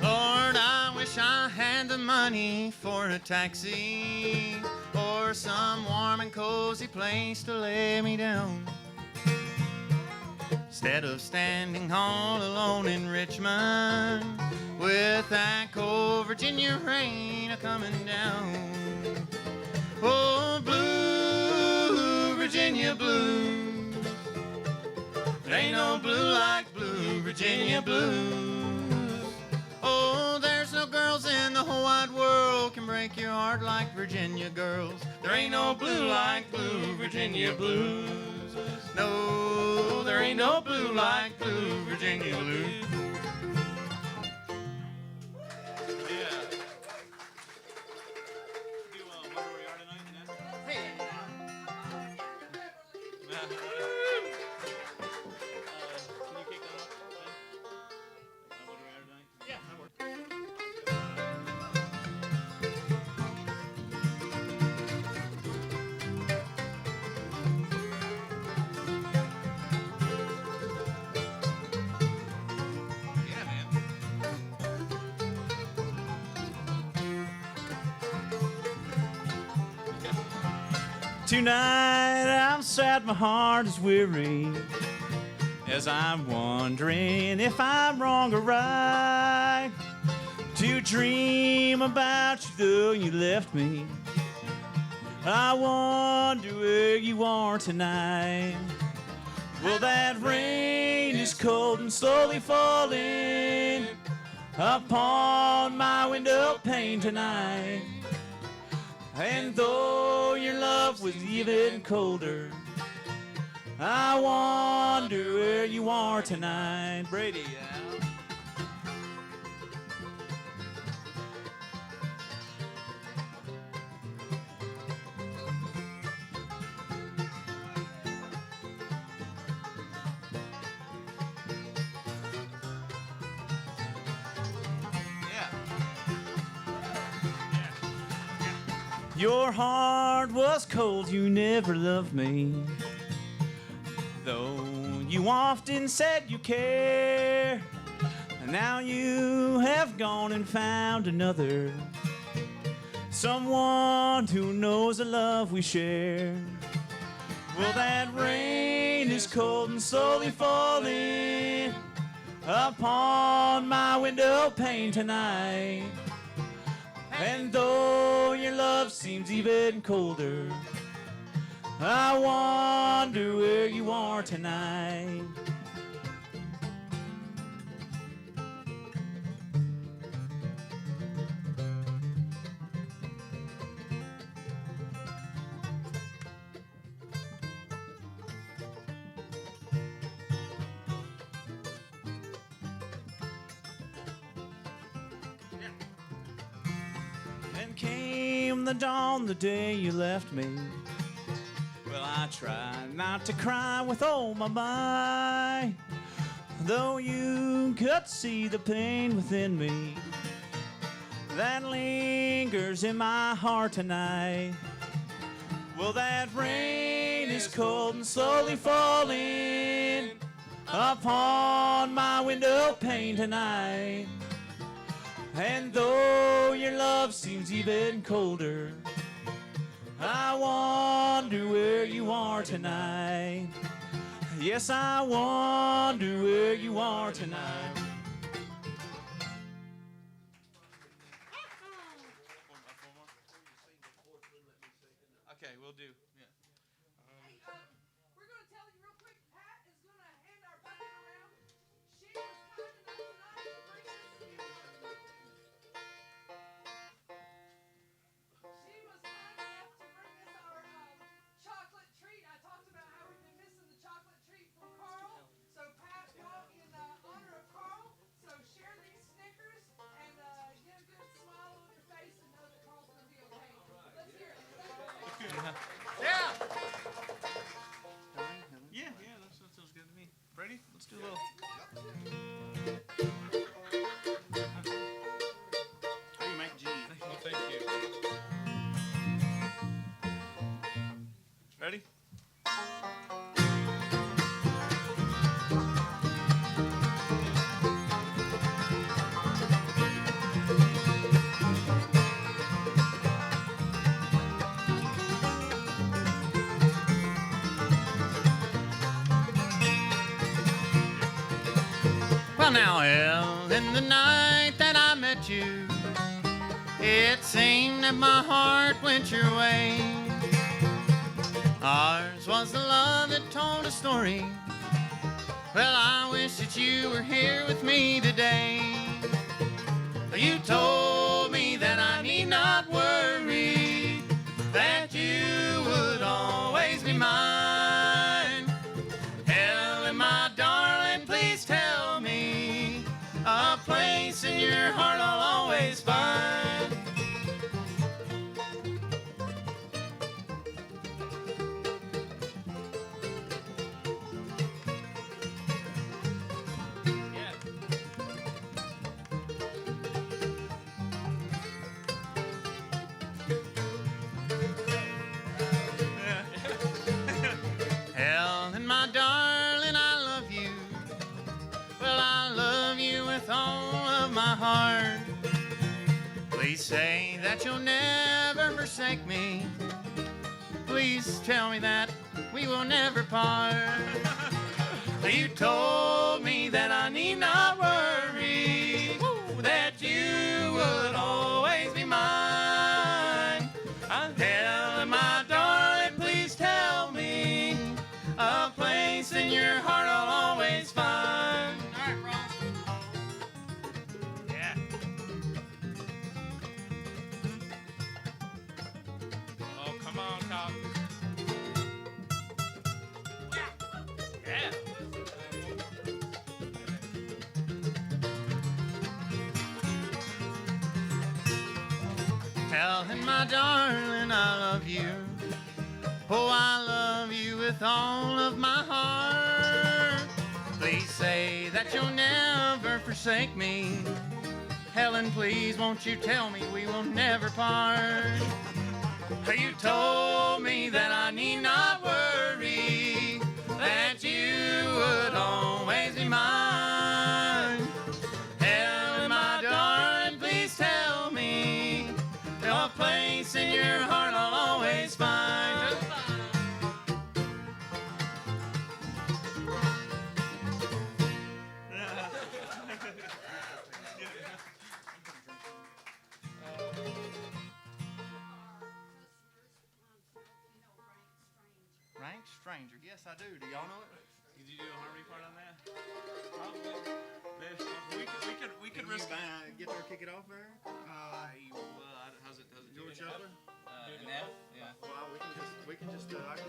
Lord, I wish I had the money for a taxi or some warm and cozy place to lay me down. Instead of standing all alone in Richmond with that cold Virginia rain a-coming down. Oh, blue, Virginia blues. There ain't no blue like blue, Virginia blues. Oh, there's no girls in the whole wide world can break your heart like Virginia girls. There ain't no blue like blue, Virginia blues. No, there ain't no blue like blue, Virginia blues. Tonight I'm sad, my heart is weary, as I'm wondering if I'm wrong or right to dream about you though you left me. I wonder where you are tonight. Well, that rain is cold and slowly falling upon my window pane tonight. And though your love was even colder, I wonder where you are tonight. Brady, yeah. Your heart was cold, you never loved me, though you often said you care. And now you have gone and found another, someone who knows the love we share. Well, that rain is cold and slowly falling upon my window pane tonight. And though your love seems even colder, I wonder where you are tonight. Came the dawn the day you left me. Well, I tried not to cry with all my might, though you could see the pain within me that lingers in my heart tonight. Well, that rain is cold and slowly falling upon my window pane tonight. And though your love seems even colder, I wonder where you are tonight. Yes, I wonder where you are tonight. Okay, we'll do. Yeah. Hey, we're going to tell you real quick. Pat is going to hand our button around. She was kind enough tonight to bring us. She was kind enough to bring us our chocolate treat. I talked about how we've been missing the chocolate treat from Carl. So Pat brought in honor of Carl. So share these Snickers and get a good smile on your face and know that Carl's going to be okay. Let's hear it. Yeah. Yeah, that sounds good to me. Ready? Let's do a little. How do you make G? Well, thank you. Ready? Well, now, El, in the night that I met you, it seemed that my heart went your way. Ours was the love that told a story. Well, I wish that you were here with me today. You told me that I need not worry, that you would always be mine. Helen, my darling, please tell me a place in your heart I'll always find. Helen, my darling, I love you. Well, I love you with all of my heart. Please say that you'll never forsake me. Please tell me that we will never part. You told me that I need not worry, that you would always be mine. Helen, my darling, please tell me a place in your heart I'll always find. All right, Ron. Yeah. Oh, come on, Cox. Yeah. Helen, my darling, I love you. Oh, I love you with all of my heart. Please say that you'll never forsake me. Helen, please, won't you tell me we will never part? You told me that I need not worry, that you would always be mine. Helen, my darling, please tell me a place in your heart I'll always find. Rank Stranger, yes I do. Do y'all know it? Did you do a harmony part on that? We could risk it. Get there, kick it off there. How's it Do it shuffler. an F? Yeah. Well, we can just I can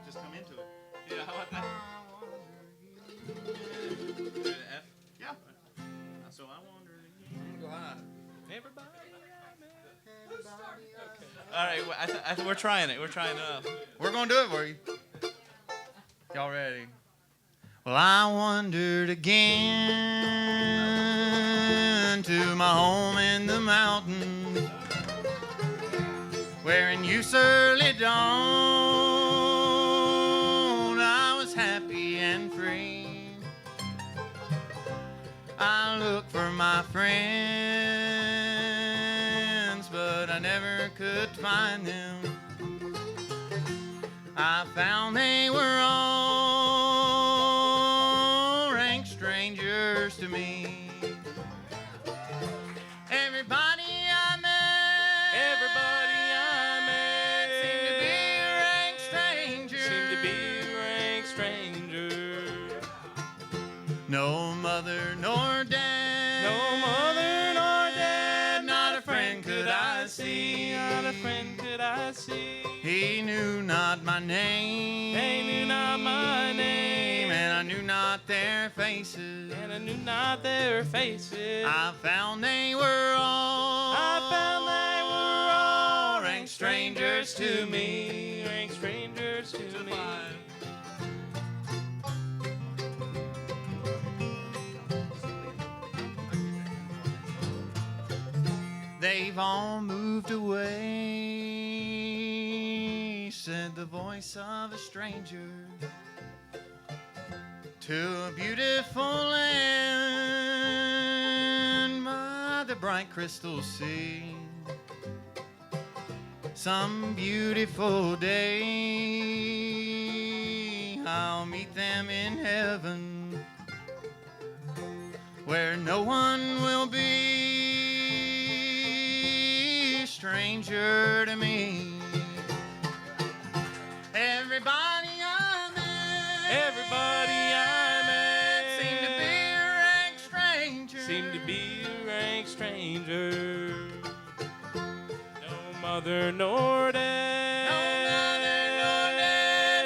just come into it. Yeah, how about that? Do an F? Yeah. So I wonder. Go high. Everybody. All right, we're trying it. We're trying it out. We're gonna do it for you. Y'all ready? Well, I wandered again to my home in the mountains, where in youth's early dawn I was happy and free. I looked for my friends, but I never could find them. I found they were all rank strangers to me. Everybody I met seemed to be a rank stranger. Seemed to be a rank stranger. No mother nor dad. No mother nor dad. Not a friend could I see. Not a friend could I see. He knew not my name. They knew not my name. And I knew not their faces. And I knew not their faces. I found they were all. Rank strangers to me. Rank strangers to me. They've all moved away, said the voice of a stranger, to a beautiful land by the bright crystal sea. Some beautiful day I'll meet them in heaven, where no one will be stranger to me. Everybody I met seemed to be a rank stranger. Seemed to be a rank stranger. No mother nor dad.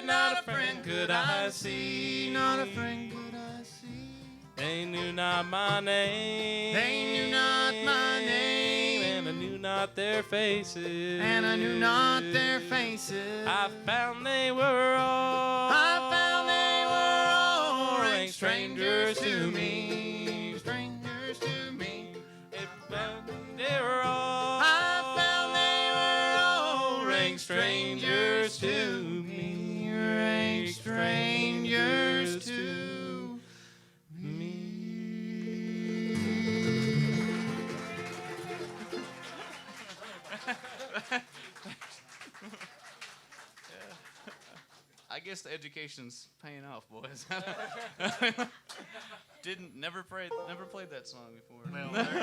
Not a friend could I see. Not a friend could I see. They knew not my name. They knew not my name. And I knew not their faces. And I knew not their faces. I found they were all. Rank strangers to me. Strangers to me. They found they were all. Rank strangers to me. Rank strangers to me. I guess the education's paying off, boys. Never played that song before. Well, there you go.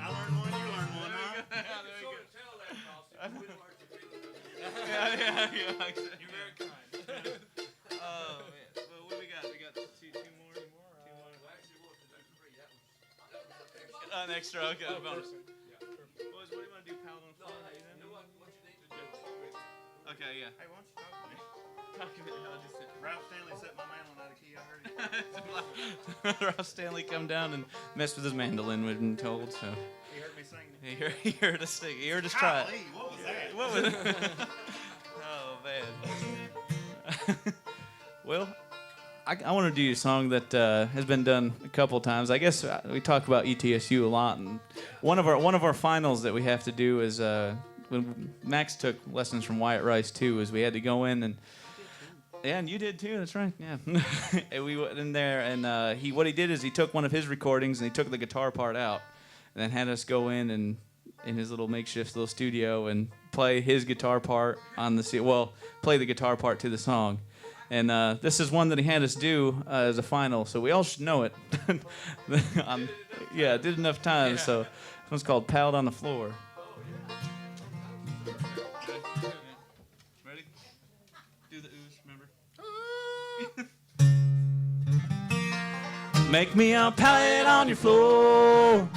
I learned one, you learned one, huh? Yeah, exactly. You're very kind. Oh man. Well, what we got? We got two more. An extra. Okay. Bonus. Boys, what do you want to do? Pound on the floor? Okay, yeah. Hey, why don't you talk to me? Talk to me. I'll just Ralph Stanley set my mandolin out of key, I heard Ralph Stanley come down and messed with his mandolin, we've been told, so. He heard me sing. He heard us sing. He heard us try it. Golly, what was that? What was it? Oh, man. Well, I want to do a song that has been done a couple times. I guess we talk about ETSU a lot, and one of our finals that we have to do is when Max took lessons from Wyatt Rice too, is we had to go in and you did too. That's right. Yeah, and we went in there, and what he did is he took one of his recordings and he took the guitar part out, and then had us go in his little makeshift little studio and play his guitar part on the play the guitar part to the song. And this is one that he had us do as a final, so we all should know it. Yeah, did enough times. Yeah. So this one's called "Pallid on the Floor." Ready? Do the ooze, remember? Make me a pallet on your floor.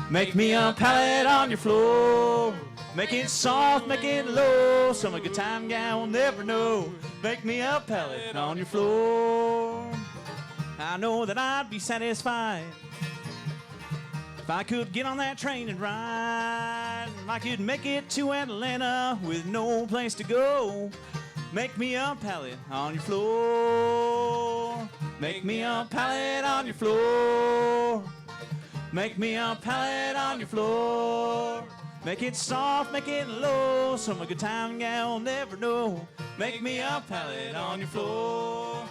Make me a pallet on your floor. Make it soft, make it low, so my good time gal will never know. Make me a pallet on your floor. I know that I'd be satisfied if I could get on that train and ride. I could make it to Atlanta with no place to go. Make me a pallet on your floor. Make me a pallet on your floor. Make me a pallet on your floor. Make it soft, make it low, so my good time gal will never know. Make me a pallet on your floor.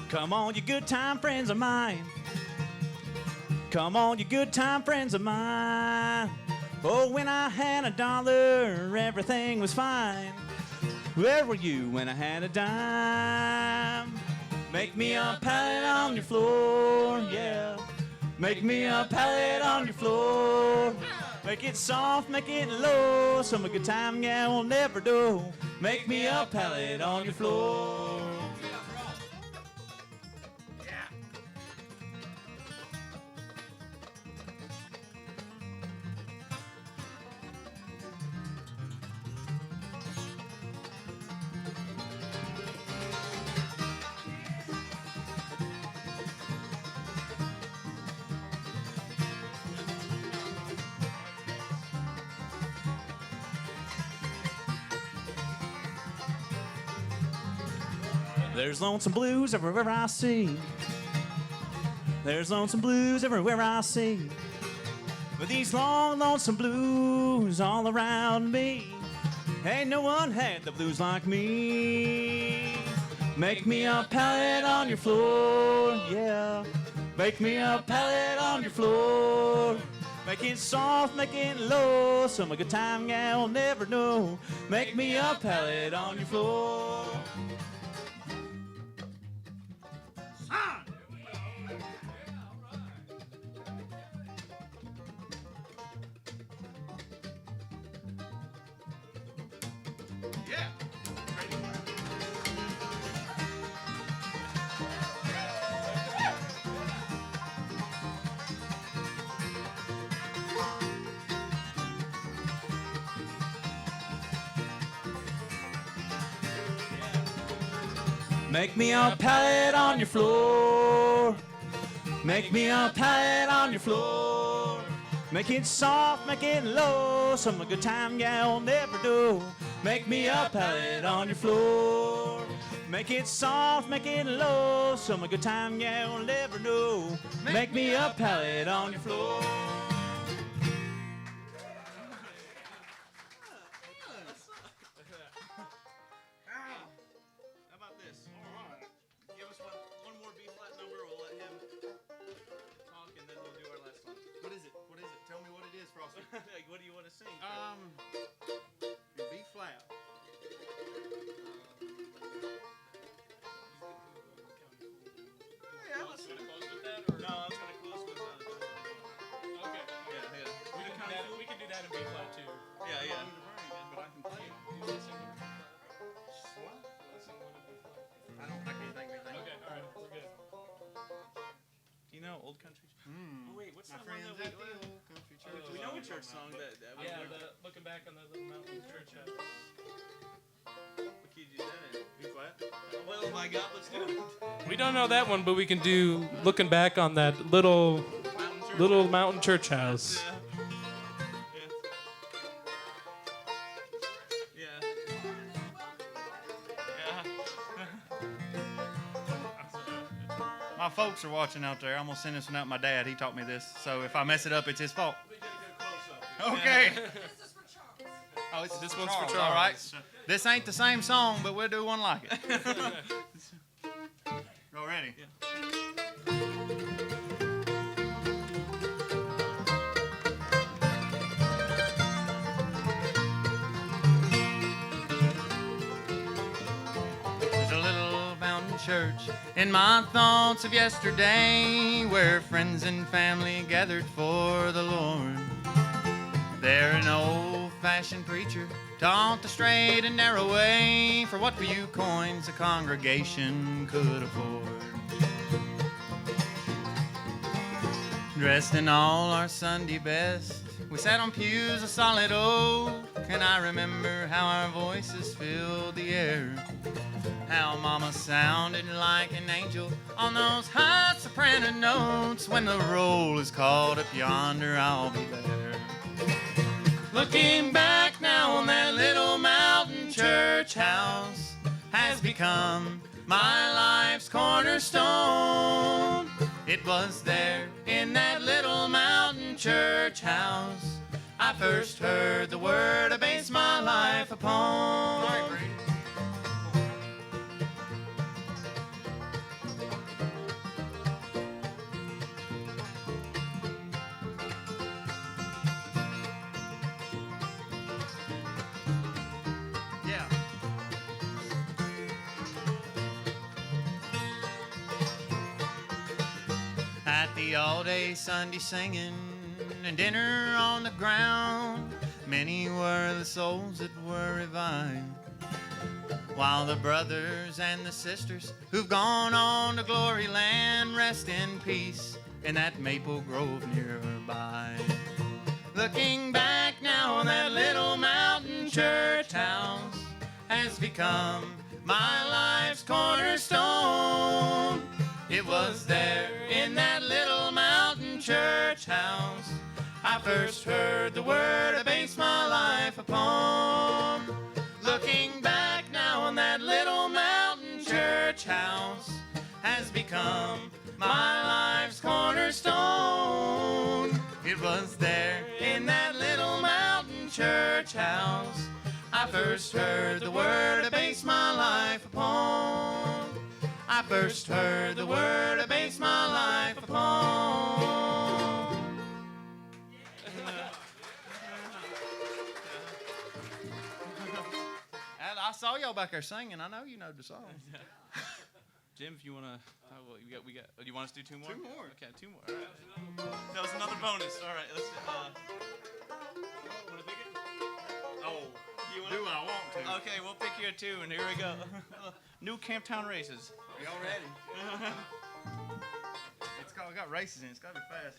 Come on, you good time friends of mine. Come on, you good time friends of mine. Oh, when I had $1, everything was fine. Where were you when I had a dime? Make me a pallet on your floor, yeah. Make me a pallet on your floor. Make it soft, make it low, so my good time gal will never do. Make me a pallet on your floor. There's lonesome blues everywhere I see. There's lonesome blues everywhere I see. But these long lonesome blues all around me. Ain't no one had the blues like me. Make me a pallet on your floor, yeah. Make me a pallet on your floor. Make it soft, make it low, so my good time gal will never know. Make me a pallet on your floor. Make me a pallet on your floor. Make me a pallet on your floor. Make it soft, make it low, so my good time gal will never do. Make me a pallet on your floor. Make it soft, make it low, so my good time gal will never know. Make me a pallet on your floor. What do you want to sing? B flat. Yeah, let's close with that, or No, I was gonna close with. okay. Yeah. We can do that in B flat too. Yeah. But I can play it. I don't think anything. Okay, all right, we're good. Do you know old country? Oh wait, what's My that one friends that at the old country church. we know a church song that we Yeah, looking back on the little mountain church house. What key did you do that in? B flat. Well, my God, let's do it. We don't know that one, but we can do looking back on that little mountain church house. Yeah. My folks are watching out there. I'm gonna send this one out. My dad, he taught me this. So if I mess it up, it's his fault. Okay. This is for Charles. Oh, This one's for Charles. All right. This ain't the same song, but we'll do one like it. Go ready. There's a little mountain church in my thoughts of yesterday, where friends and family gathered for the Lord. There an old-fashioned preacher taught the straight and narrow way for what few coins the congregation could afford. Dressed in all our Sunday best, We sat on pews of solid oak, and I remember how our voices filled the air. How Mama sounded like an angel on those high soprano notes. When the roll is called up yonder, I'll be there. Looking back now on that little mountain church house has become my life's cornerstone. It was there in that little mountain church house I first heard the word I based my life upon. Yeah. At the all-day Sunday singing and dinner on the ground, many were the souls that were revived, while the brothers and the sisters who've gone on to glory land rest in peace in that maple grove nearby. Looking back now on that little mountain church house has become my life's cornerstone. It was there in that little mountain church house I first heard the word I based my life upon. Looking back now on that little mountain church house has become my life's cornerstone. It was there in that little mountain church house I first heard the word I based my life upon. I first heard the word I based my life upon. And I saw y'all back there singing. I know you know the song. Jim, if you want to, we got. Do you want us to do two more? Two more. Okay, two more. All right. That was another bonus. All right, let's. Want to pick it? Oh, you want? Do I want to? Okay, we'll pick your two, and here we go. New Camptown races. Are y'all ready? It's got races in it. It's got to be fast.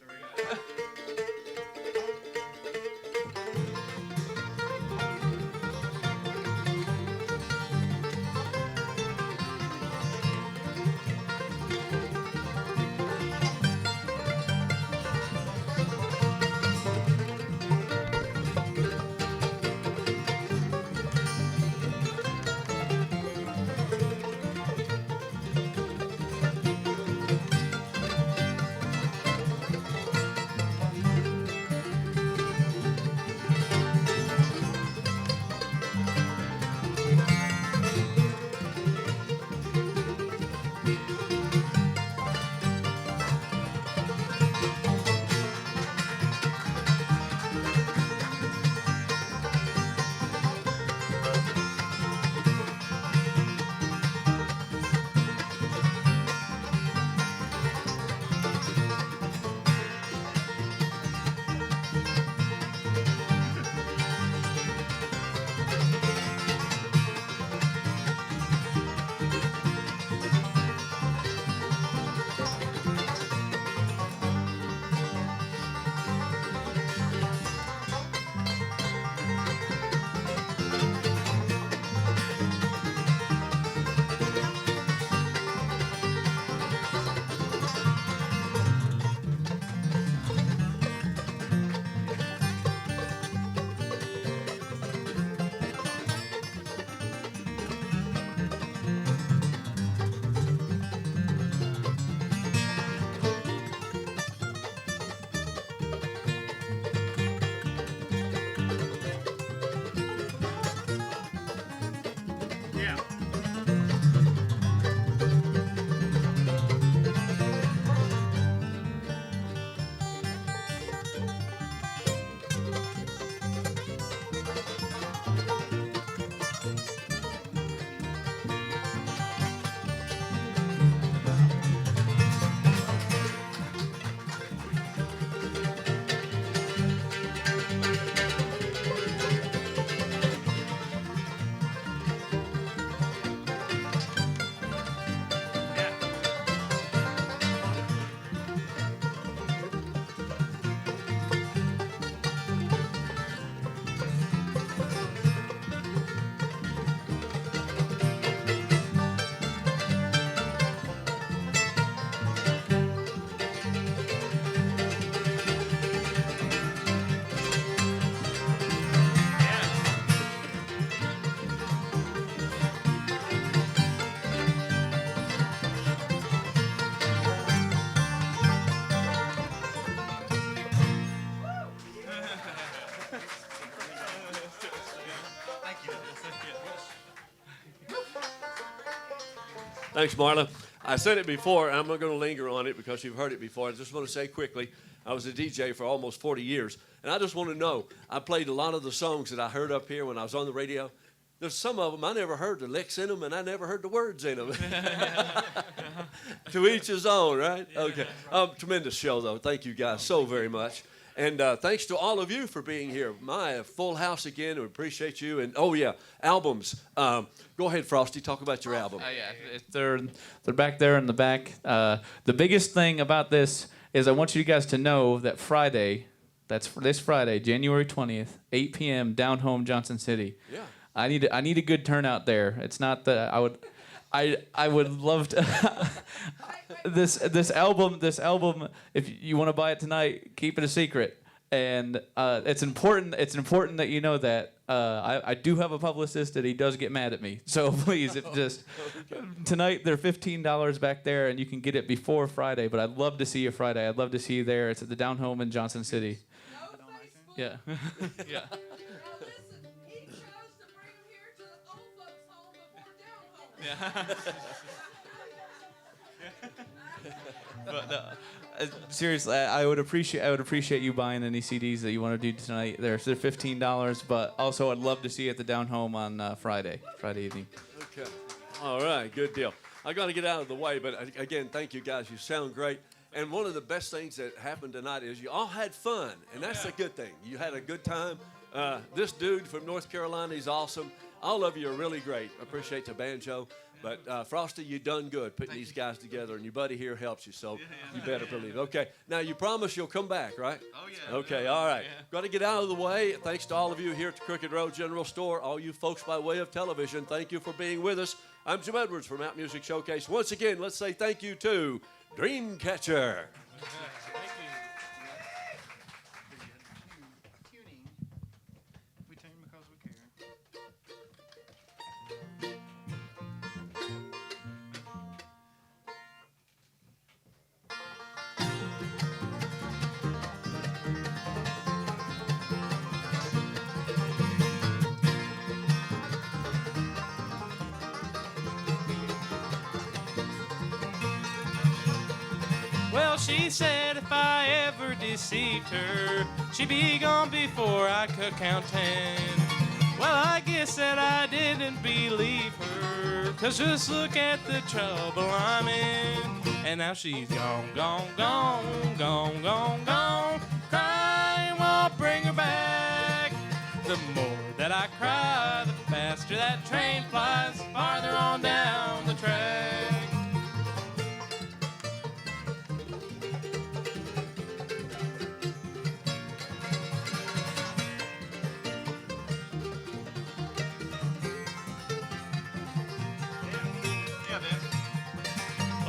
Thanks, Marla. I said it before, and I'm not going to linger on it because you've heard it before. I just want to say quickly, I was a DJ for almost 40 years, and I just want to know, I played a lot of the songs that I heard up here when I was on the radio. There's some of them I never heard the licks in them, and I never heard the words in them. To each his own, right? Okay. Tremendous show, though. Thank you guys so very much. And thanks to all of you for being here. My full house again. We appreciate you. And, oh, yeah, albums. Go ahead, Frosty. Talk about your album. Yeah, they're back there in the back. The biggest thing about this is I want you guys to know that Friday, that's this Friday, January 20th, 8 p.m., down home, Johnson City. Yeah. I need a good turnout there. It's not that I would love to this album, if you want to buy it tonight, keep it a secret. And it's important that you know that I do have a publicist and he does get mad at me. So please, tonight they're $15 back there and you can get it before Friday, but I'd love to see you Friday. I'd love to see you there. It's at the Down Home in Johnson City. No Facebook. Yeah. Yeah. Now listen, he chose to bring him here to the old folks' home before down home. But seriously, I would appreciate you buying any CDs that you want to do tonight. They're $15, but also I'd love to see you at the Down Home on Friday evening. Okay. All right. Good deal. I got to get out of the way, but again, thank you guys. You sound great. And one of the best things that happened tonight is you all had fun, and that's a good thing. You had a good time. This dude from North Carolina, he's awesome. All of you are really great. I appreciate the banjo. But, Frosty, you done good putting these guys together, and your buddy here helps you, so you better believe it. Okay, now you promise you'll come back, right? Oh, yeah. Okay, all right. Got to get out of the way. Thanks to all of you here at the Crooked Road General Store, all you folks by way of television, thank you for being with us. I'm Jim Edwards from Out Music Showcase. Once again, let's say thank you to Dreamcatcher. Tuning. We tune because we care. Well, she said if I ever deceived her, she'd be gone before I could count 10. Well, I guess that I didn't believe her, 'cause just look at the trouble I'm in. And now she's gone, gone, gone, gone, gone, gone. Crying won't bring her back. The more that I cry, the faster that train flies farther on down the track.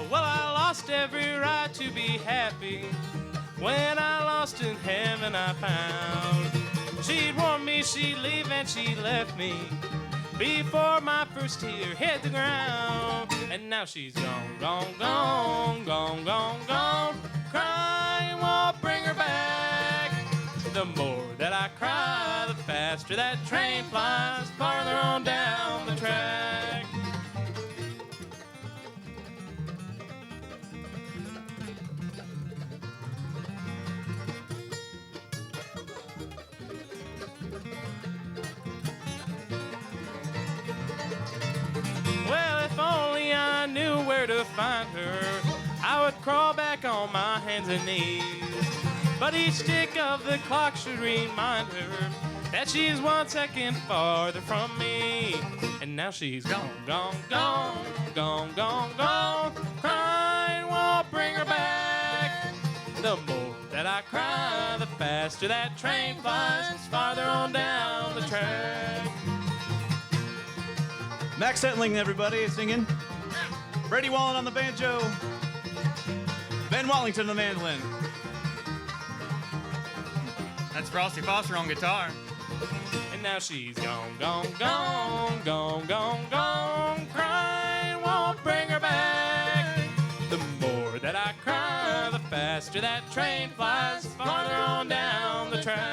Well, I lost every right to be happy. When I lost in heaven, I found she'd warned me she'd leave and she left me before my first tear hit the ground. And now she's gone, gone, gone, gone, gone, gone. Crying won't bring her back. The more that I cry, the faster that train flies farther on down the track. Well, if only I knew where to find her, I would crawl back on my hands and knees. But each tick of the clock should remind her that she's 1 second farther from me. And now she's gone, gone, gone, gone, gone, gone. Crying won't bring her back. The more that I cry, the faster that train flies farther on down the track. Max Hetling, everybody, singing. Brady Wallen on the banjo. Ben Wallington on the mandolin. That's Frosty Foster on guitar. And now she's gone, gone, gone, gone, gone, gone. Crying won't bring her back. The more that I cry, the faster that train flies farther on down the track.